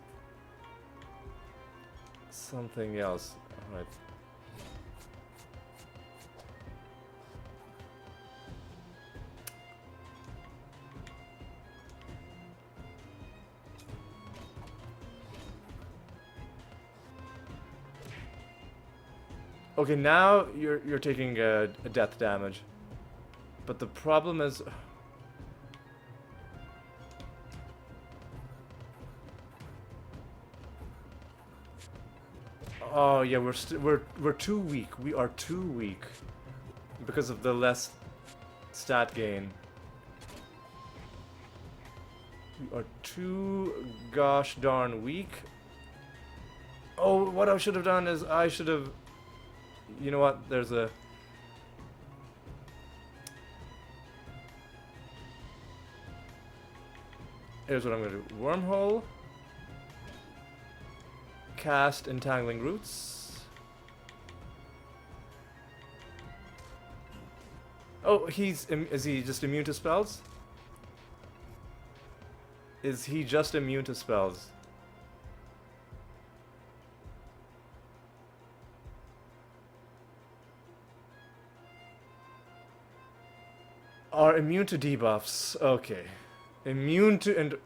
something else. Alright. Okay, now you're taking a death damage. But the problem is... Oh yeah, we're too weak. We are too weak because of the less stat gain. We are too gosh darn weak. Oh, what I should have done is I should have... You know what? There's a... Here's what I'm gonna do. Wormhole. Cast Entangling Roots. Oh, is he just immune to spells? Is he just immune to spells? Are immune to debuffs. Okay. Immune to... and.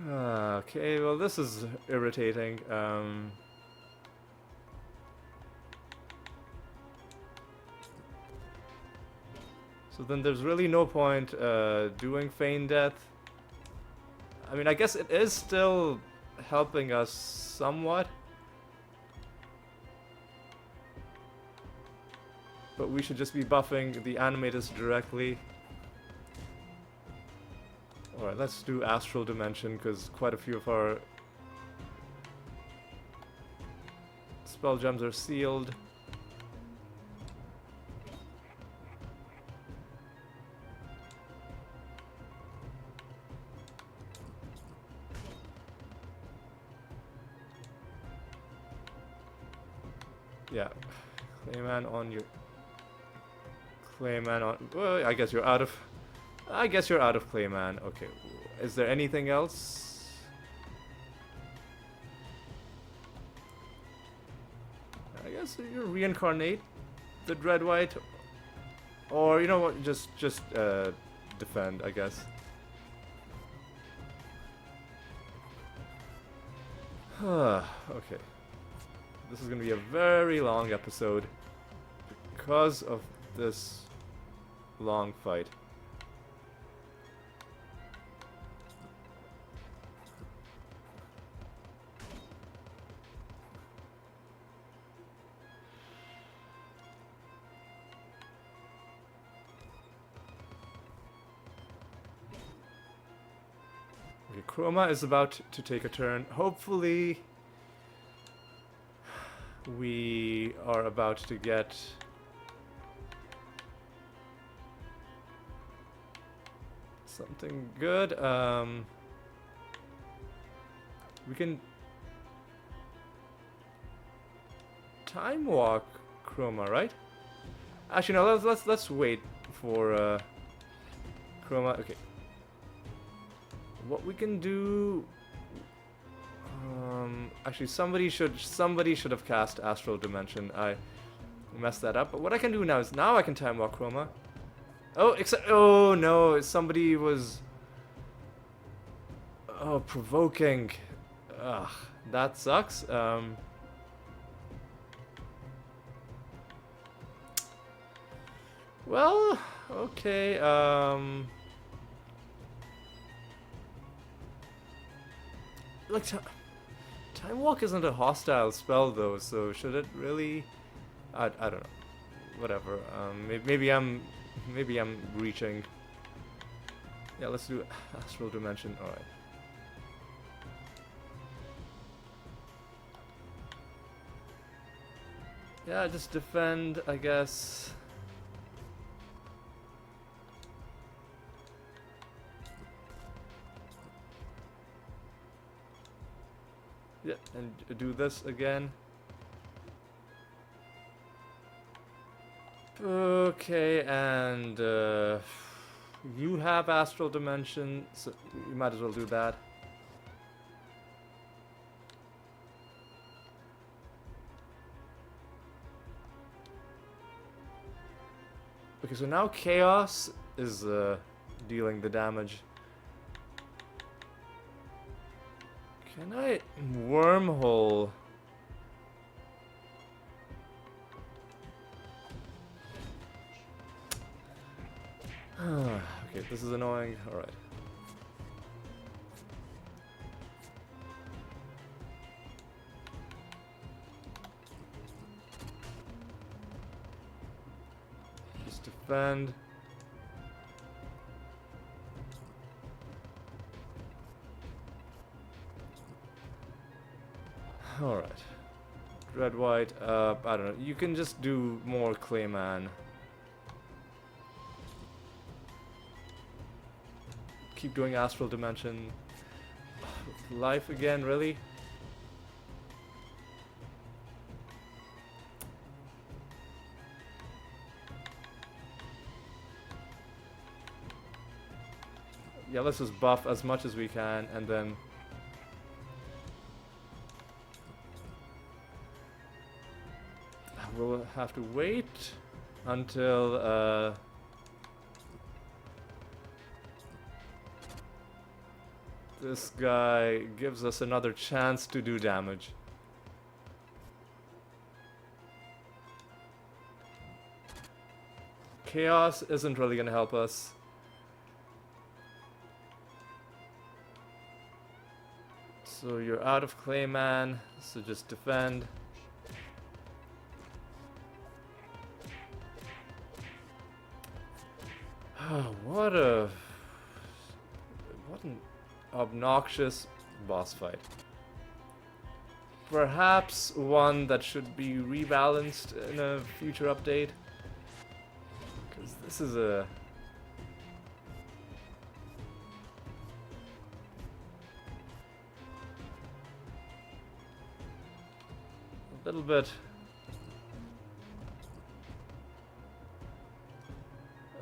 Okay, well this is irritating. So then there's really no point doing Feign Death. I mean, I guess it is still helping us somewhat. But we should just be buffing the animators directly. Alright, let's do Astral Dimension, because quite a few of our spell gems are sealed. Yeah, Clayman on your... Clayman on... Well, I guess you're out of Clayman. Okay. Is there anything else? I guess you reincarnate the Dread White. Or, you know what, just defend, I guess. Okay. This is gonna be a very long episode because of this long fight. Okay, Chroma is about to take a turn. Hopefully we are about to get something good. We can time walk Chroma, right? Actually, no. Let's wait for Chroma. Okay. What we can do? Actually, somebody should have cast Astral Dimension. I messed that up. But what I can do now is I can time walk Chroma. Oh no! Somebody was provoking. Ugh, that sucks. Well, okay. Like, Time Walk isn't a hostile spell though, so should it really? I don't know. Whatever. Maybe I'm reaching. Yeah, let's do Astral Dimension. All right. Yeah, just defend, I guess. Yeah, and do this again. Okay, and you have Astral Dimension, so you might as well do that. Okay, so now Chaos is dealing the damage. Can I wormhole Okay, this is annoying. Alright. Just defend. Alright. Red, white, I don't know. You can just do more Clayman. Keep doing Astral Dimension. Life again, really? Yeah, let's just buff as much as we can, and then... we'll have to wait until, this guy gives us another chance to do damage. Chaos isn't really gonna help us. So you're out of Clayman, so just defend. What an obnoxious boss fight. Perhaps one that should be rebalanced in a future update. Because this is a... little bit...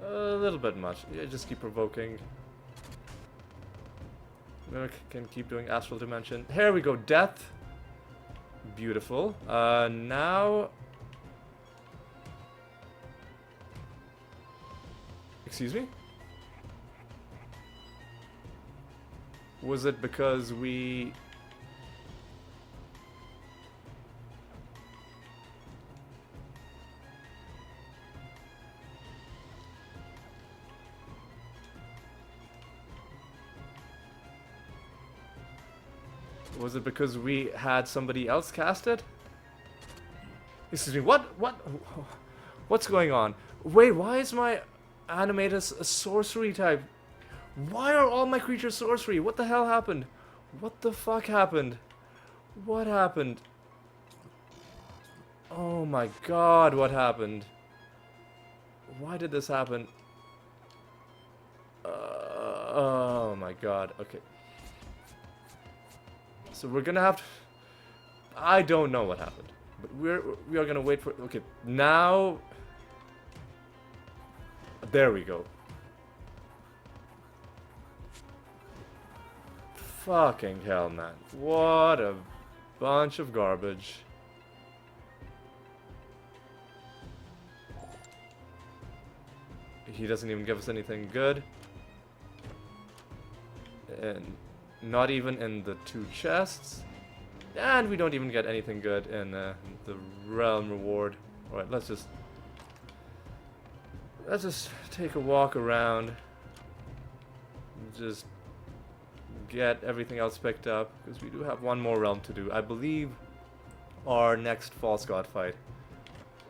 a little bit much. Yeah, just keep provoking. Mimic can keep doing Astral Dimension. Here we go, Death. Beautiful. Now... excuse me? Was it because we... was it because we had somebody else cast it? Excuse me, what's going on? Wait, why is my Animatus a sorcery type? Why are all my creatures sorcery? What the hell happened? What the fuck happened? What happened? Oh my god, what happened? Why did this happen? Oh my god, okay. So we're gonna have to... I don't know what happened. But we are gonna wait for... okay, now... there we go. Fucking hell, man. What a bunch of garbage. He doesn't even give us anything good. And not even in the 2 chests. And we don't even get anything good in the realm reward. Alright, let's just take a walk around. Just get everything else picked up, because we do have one more realm to do. I believe our next false god fight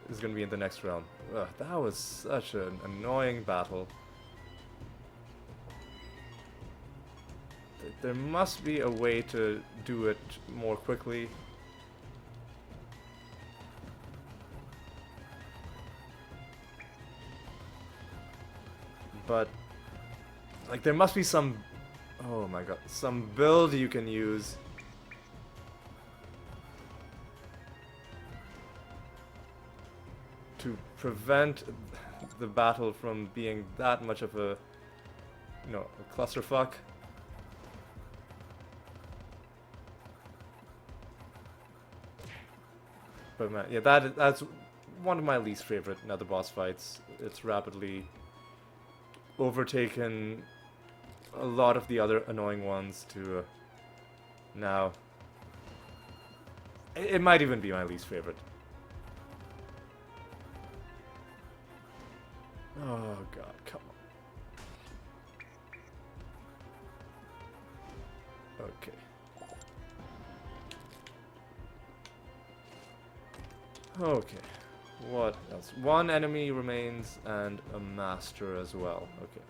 is going to be in the next realm. Ugh, that was such an annoying battle. There must be a way to do it more quickly. But, like, there must be some... oh my god, some build you can use to prevent the battle from being that much of a, you know, a clusterfuck. But man, yeah, that's one of my least favorite nether boss fights. It's rapidly overtaken a lot of the other annoying ones to now. It might even be my least favorite. Oh god, come on. Okay. Okay. What else? One enemy remains and a master as well. Okay.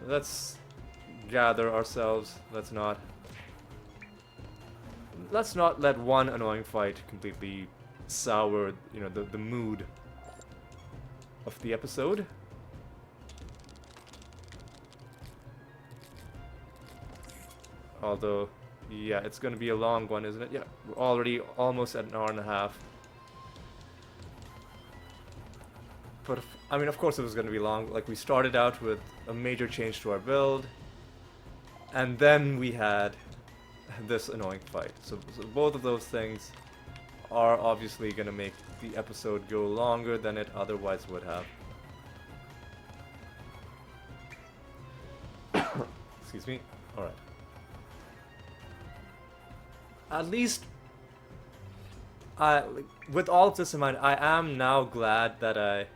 Let's gather ourselves. Let's not let one annoying fight completely sour, you know, the mood of the episode. Although, yeah, it's gonna be a long one, isn't it? Yeah, we're already almost at an hour and a half. But, I mean, of course it was gonna be long. Like, we started out with a major change to our build, and then we had this annoying fight. So both of those things are obviously gonna make the episode go longer than it otherwise would have. Excuse me. Alright. At least, with all of this in mind, I am now glad that I...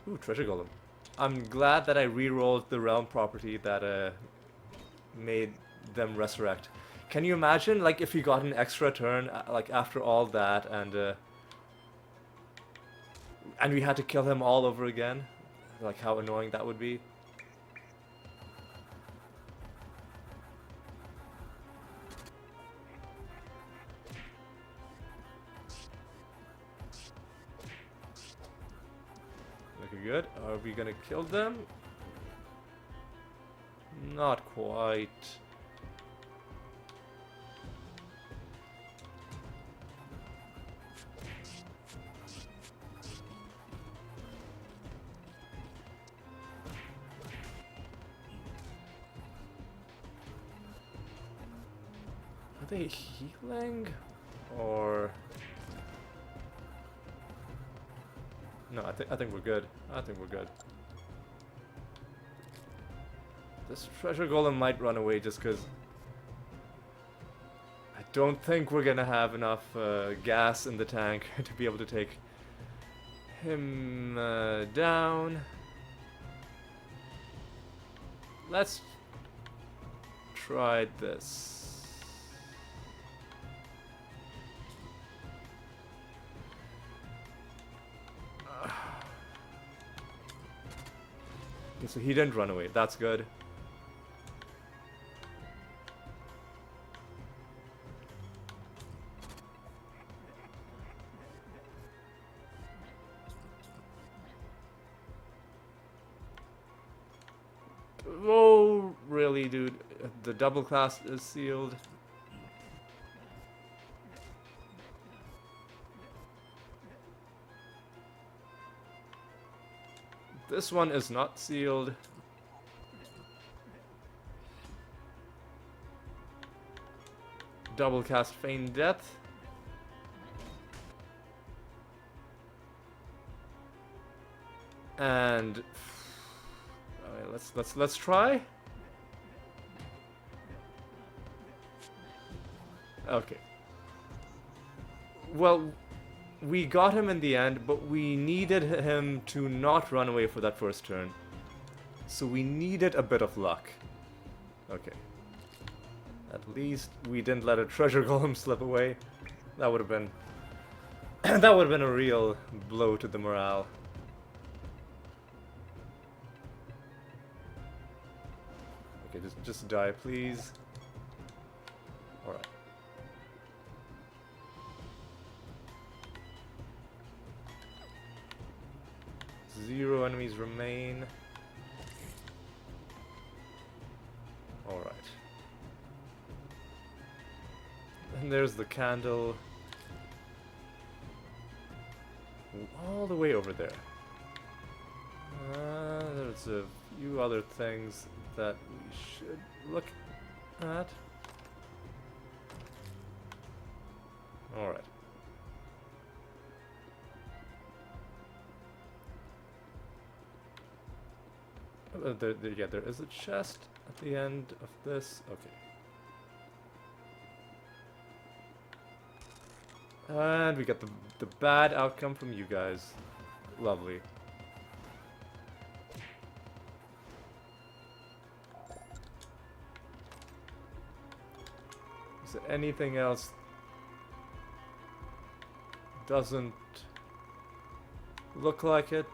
Ooh, treasure golem. I'm glad that I re-rolled the realm property that made them resurrect. Can you imagine, like, if you got an extra turn, like, after all that, and we had to kill him all over again? Like, how annoying that would be? Looking good. Are we gonna kill them? Not quite. Are they healing? Or... No, I think we're good. I think we're good. This treasure golem might run away just because I don't think we're gonna have enough gas in the tank to be able to take him down. Let's try this. So he didn't run away. That's good. Oh, really, dude? The double class is sealed. This one is not sealed. Double cast feign death. And alright, let's try. Okay. Well, we got him in the end, but we needed him to not run away for that first turn. So we needed a bit of luck. Okay. At least we didn't let a treasure golem slip away. That would have been... that would have been a real blow to the morale. Okay, just die, please. Alright. Zero enemies remain. Alright. And there's the candle. All the way over there. There's a few other things that we should look at. Alright. Yeah, there is a chest at the end of this. Okay. And we got the bad outcome from you guys. Lovely. Is there anything else? Doesn't look like it.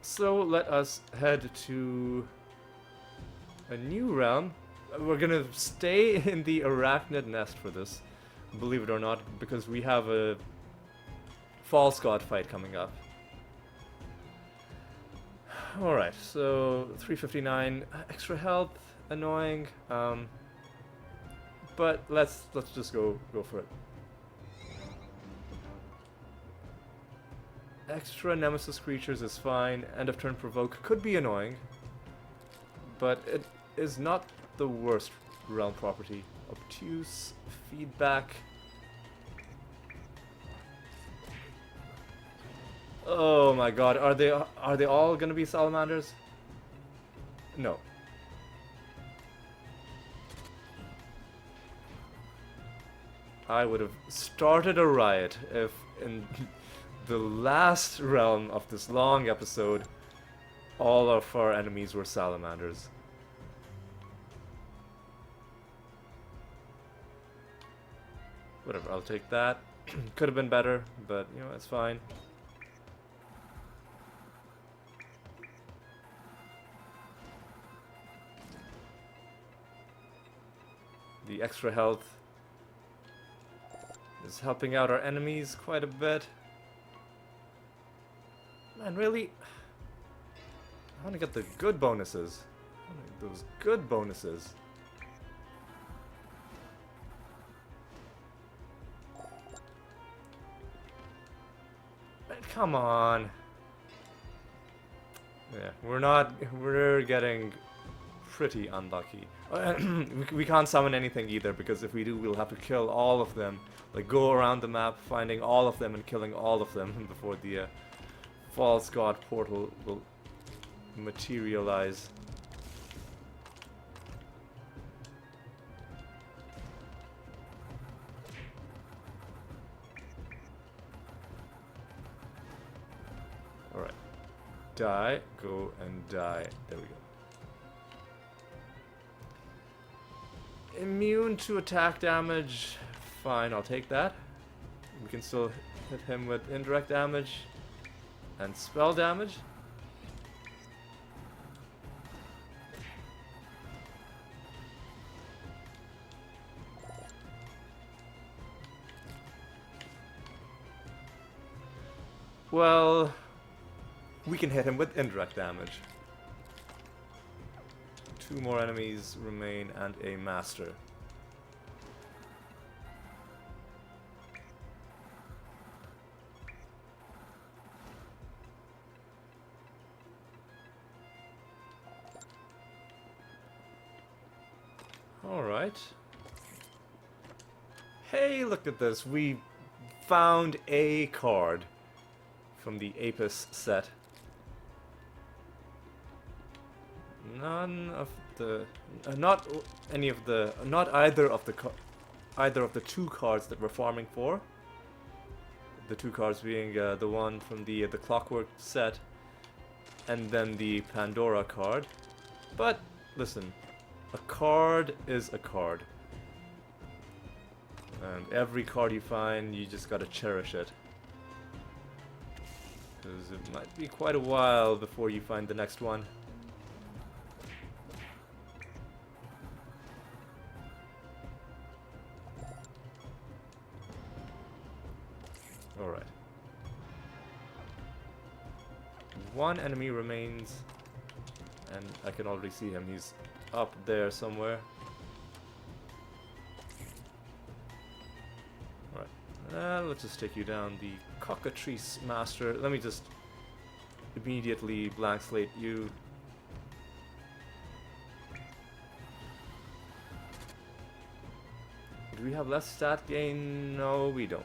So let us head to a new realm. We're gonna stay in the arachnid nest for this, believe it or not, because we have a false god fight coming up. Alright, so 359 extra health, annoying, but let's just go for it. Extra nemesis creatures is fine. End of turn provoke could be annoying, but it is not the worst realm property. Obtuse, feedback. Oh my god, are they all gonna be salamanders? No. I would have started a riot if in the last realm of this long episode all of our enemies were salamanders. Whatever, I'll take that. Could have been better, but you know, it's fine. The extra health is helping out our enemies quite a bit. Man, really? I want to get the good bonuses. I want to get those good bonuses. Man, come on. Yeah, we're getting pretty unlucky. We can't summon anything either, because if we do, we'll have to kill all of them. Like, go around the map, finding all of them and killing all of them before the false god portal will materialize. Alright. Die, go and die. There we go. Immune to attack damage. Fine, I'll take that. We can still hit him with indirect damage and spell damage. Well, we can hit him with indirect damage. 2 more enemies remain and a master. Alright. Hey, look at this. We found a card from the Apis set. None of the, not any of the, not either of the 2 cards that we're farming for. The 2 cards being the one from the Clockwork set, and then the Pandora card. But listen, a card is a card, and every card you find, you just gotta cherish it, because it might be quite a while before you find the next one. Alright. 1 enemy remains, and I can already see him. He's up there somewhere. Alright. Let's just take you down. The Cockatrice Master. Let me just immediately blank slate you. Do we have less stat gain? No, we don't.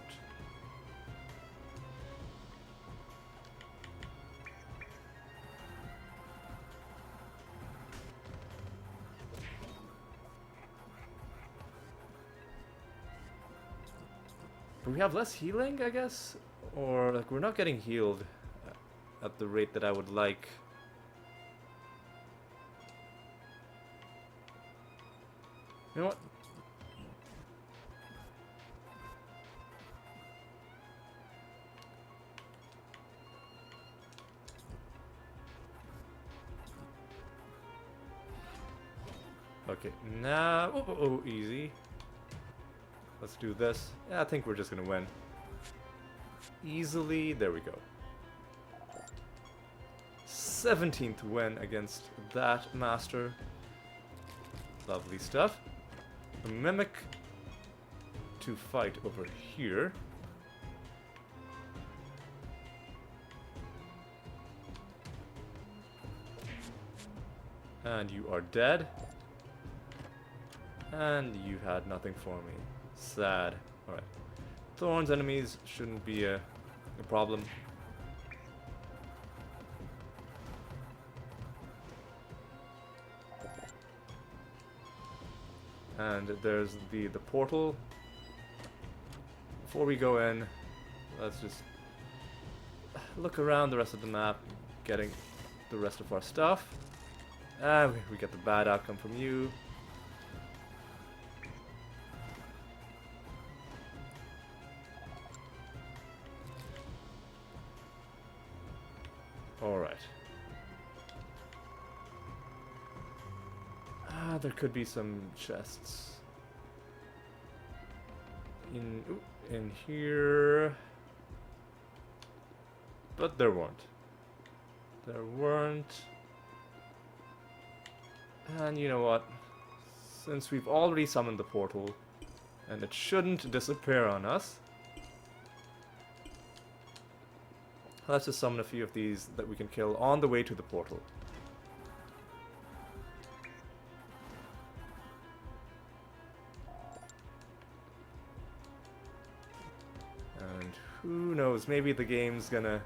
Do we have less healing, I guess? Or, like, we're not getting healed at the rate that I would like. You know what? Okay, now... Oh, easy. Let's do this. Yeah, I think we're just gonna win. Easily, there we go. 17th win against that master. Lovely stuff. A mimic to fight over here. And you are dead. And you had nothing for me. Sad. Alright. Thorns enemies shouldn't be a problem. And there's the portal. Before we go in, let's just look around the rest of the map, getting the rest of our stuff. And we get the bad outcome from you. Alright. There could be some chests in here, but there weren't. There weren't. And you know what? Since we've already summoned the portal, and it shouldn't disappear on us, let's just summon a few of these that we can kill on the way to the portal. And who knows, maybe the game's gonna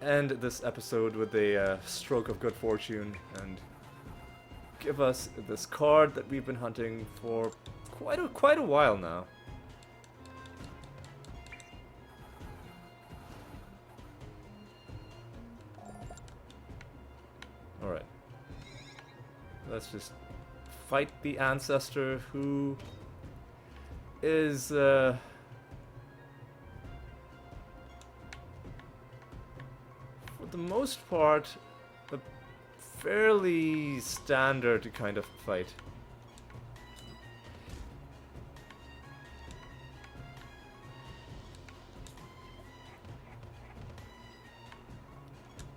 end this episode with a stroke of good fortune and give us this card that we've been hunting for quite a while now. Alright. Let's just fight the ancestor who is for the most part a fairly standard kind of fight.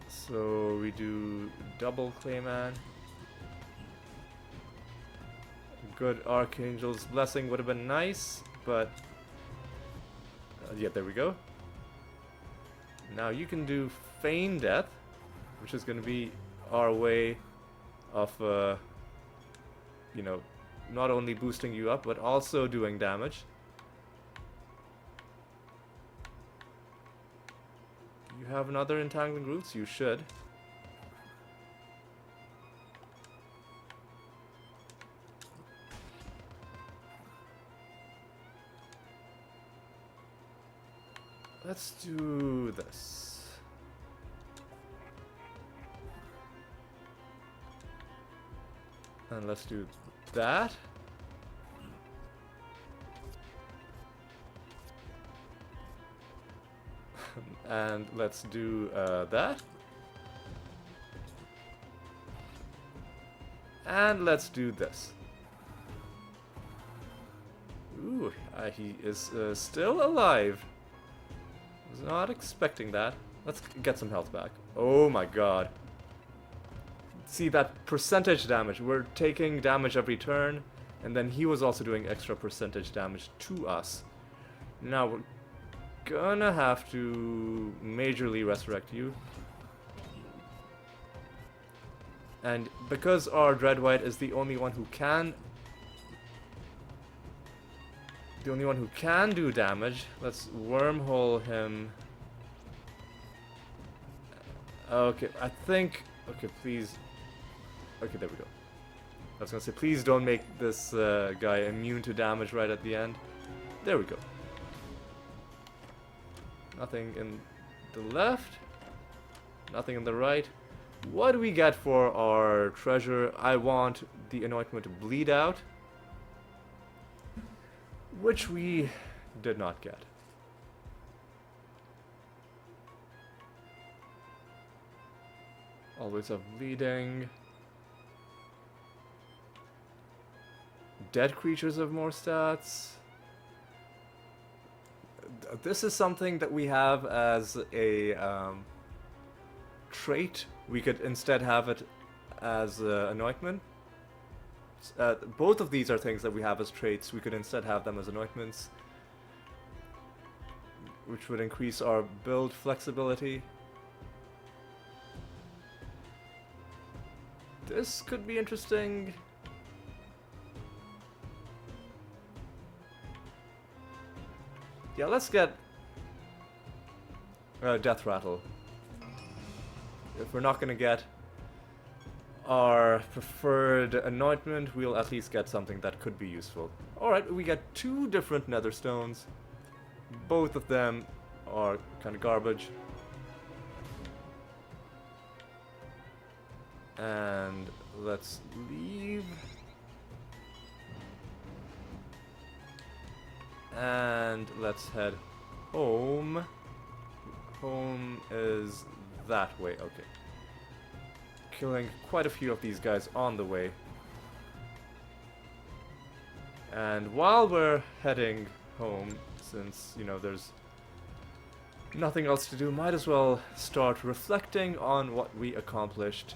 So we do double Clayman. Good Archangel's Blessing would have been nice, but yeah, there we go. Now you can do Feign Death, which is going to be our way of, you know, not only boosting you up, but also doing damage. You have another Entangling Roots? You should. Let's do this. And let's do that. And let's do that. And let's do this. Ooh, he is still alive. Was not expecting that. Let's get some health back. Oh my god. See that percentage damage. We're taking damage every turn, and then he was also doing extra percentage damage to us. Now we're gonna have to majorly resurrect you. And because our Dreadwhite is the only one who can do damage, let's wormhole him. Okay, I think... Okay, please... Okay, there we go. I was gonna say, please don't make this guy immune to damage right at the end. There we go. Nothing in the left. Nothing in the right. What do we get for our treasure? I want the anointment bleed out, which we did not get. Always have bleeding. Dead creatures have more stats. This is something that we have as a trait. We could instead have it as anointment. Both of these are things that we have as traits. We could instead have them as anointments, which would increase our build flexibility. This could be interesting. Yeah, let's get Death Rattle. If we're not gonna get our preferred anointment, we'll at least get something that could be useful. Alright, we get 2 different nether stones. Both of them are kind of garbage. And let's leave. And let's head home. Home is that way, okay. Killing quite a few of these guys on the way. And while we're heading home, since, you know, there's nothing else to do, might as well start reflecting on what we accomplished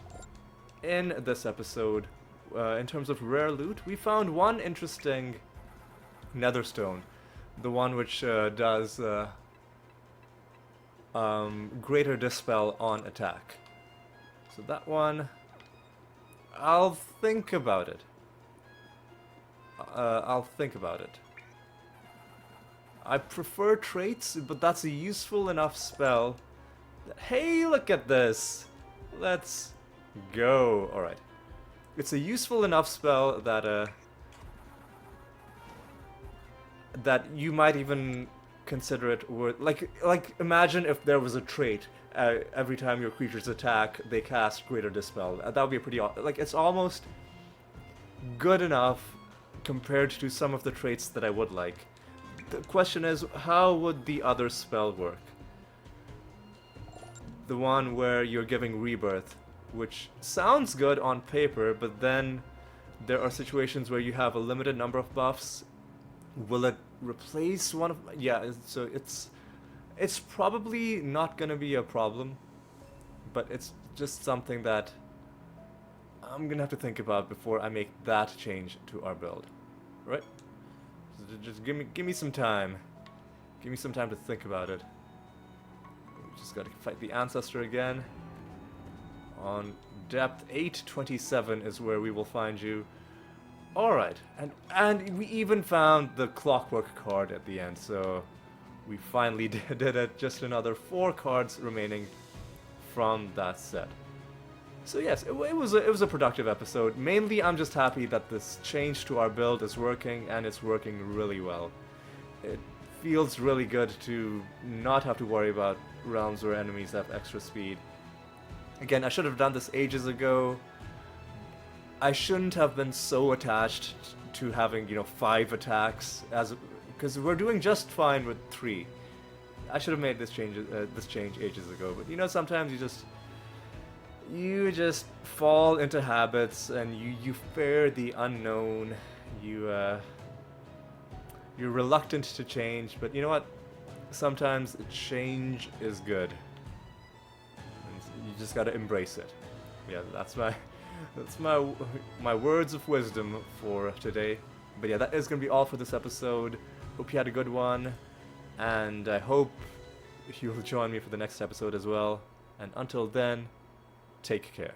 in this episode. In terms of rare loot, we found one interesting netherstone. The one which does greater dispel on attack. So that one, I'll think about it. I'll think about it. I prefer traits, but that's a useful enough spell. Hey, look at this! Let's go. Alright. It's a useful enough spell that that you might even consider it worth. Like imagine if there was a trait. Every time your creatures attack, they cast Greater Dispel. That would be a pretty... like, it's almost good enough compared to some of the traits that I would like. The question is, how would the other spell work? The one where you're giving Rebirth, which sounds good on paper, but then there are situations where you have a limited number of buffs. Will it replace one of... yeah, so it's probably not gonna be a problem, but it's just something that I'm gonna have to think about before I make that change to our build, right? So just give me some time. Give me some time to think about it. We just gotta fight the Ancestor again. On depth 827 is where we will find you. Alright, and we even found the Clockwork card at the end, so we finally did it. Just another 4 cards remaining from that set. So yes, it was a productive episode. Mainly, I'm just happy that this change to our build is working, and it's working really well. It feels really good to not have to worry about realms where enemies have extra speed. Again, I should have done this ages ago. I shouldn't have been so attached to having, you know, 5 attacks, because we're doing just fine with 3. I should have made this change ages ago, but you know, sometimes you just fall into habits and you fear the unknown. You're reluctant to change, but you know what? Sometimes change is good. And you just gotta embrace it. Yeah, that's my words of wisdom for today. But yeah, that is gonna be all for this episode. Hope you had a good one, and I hope you'll join me for the next episode as well. And until then, take care.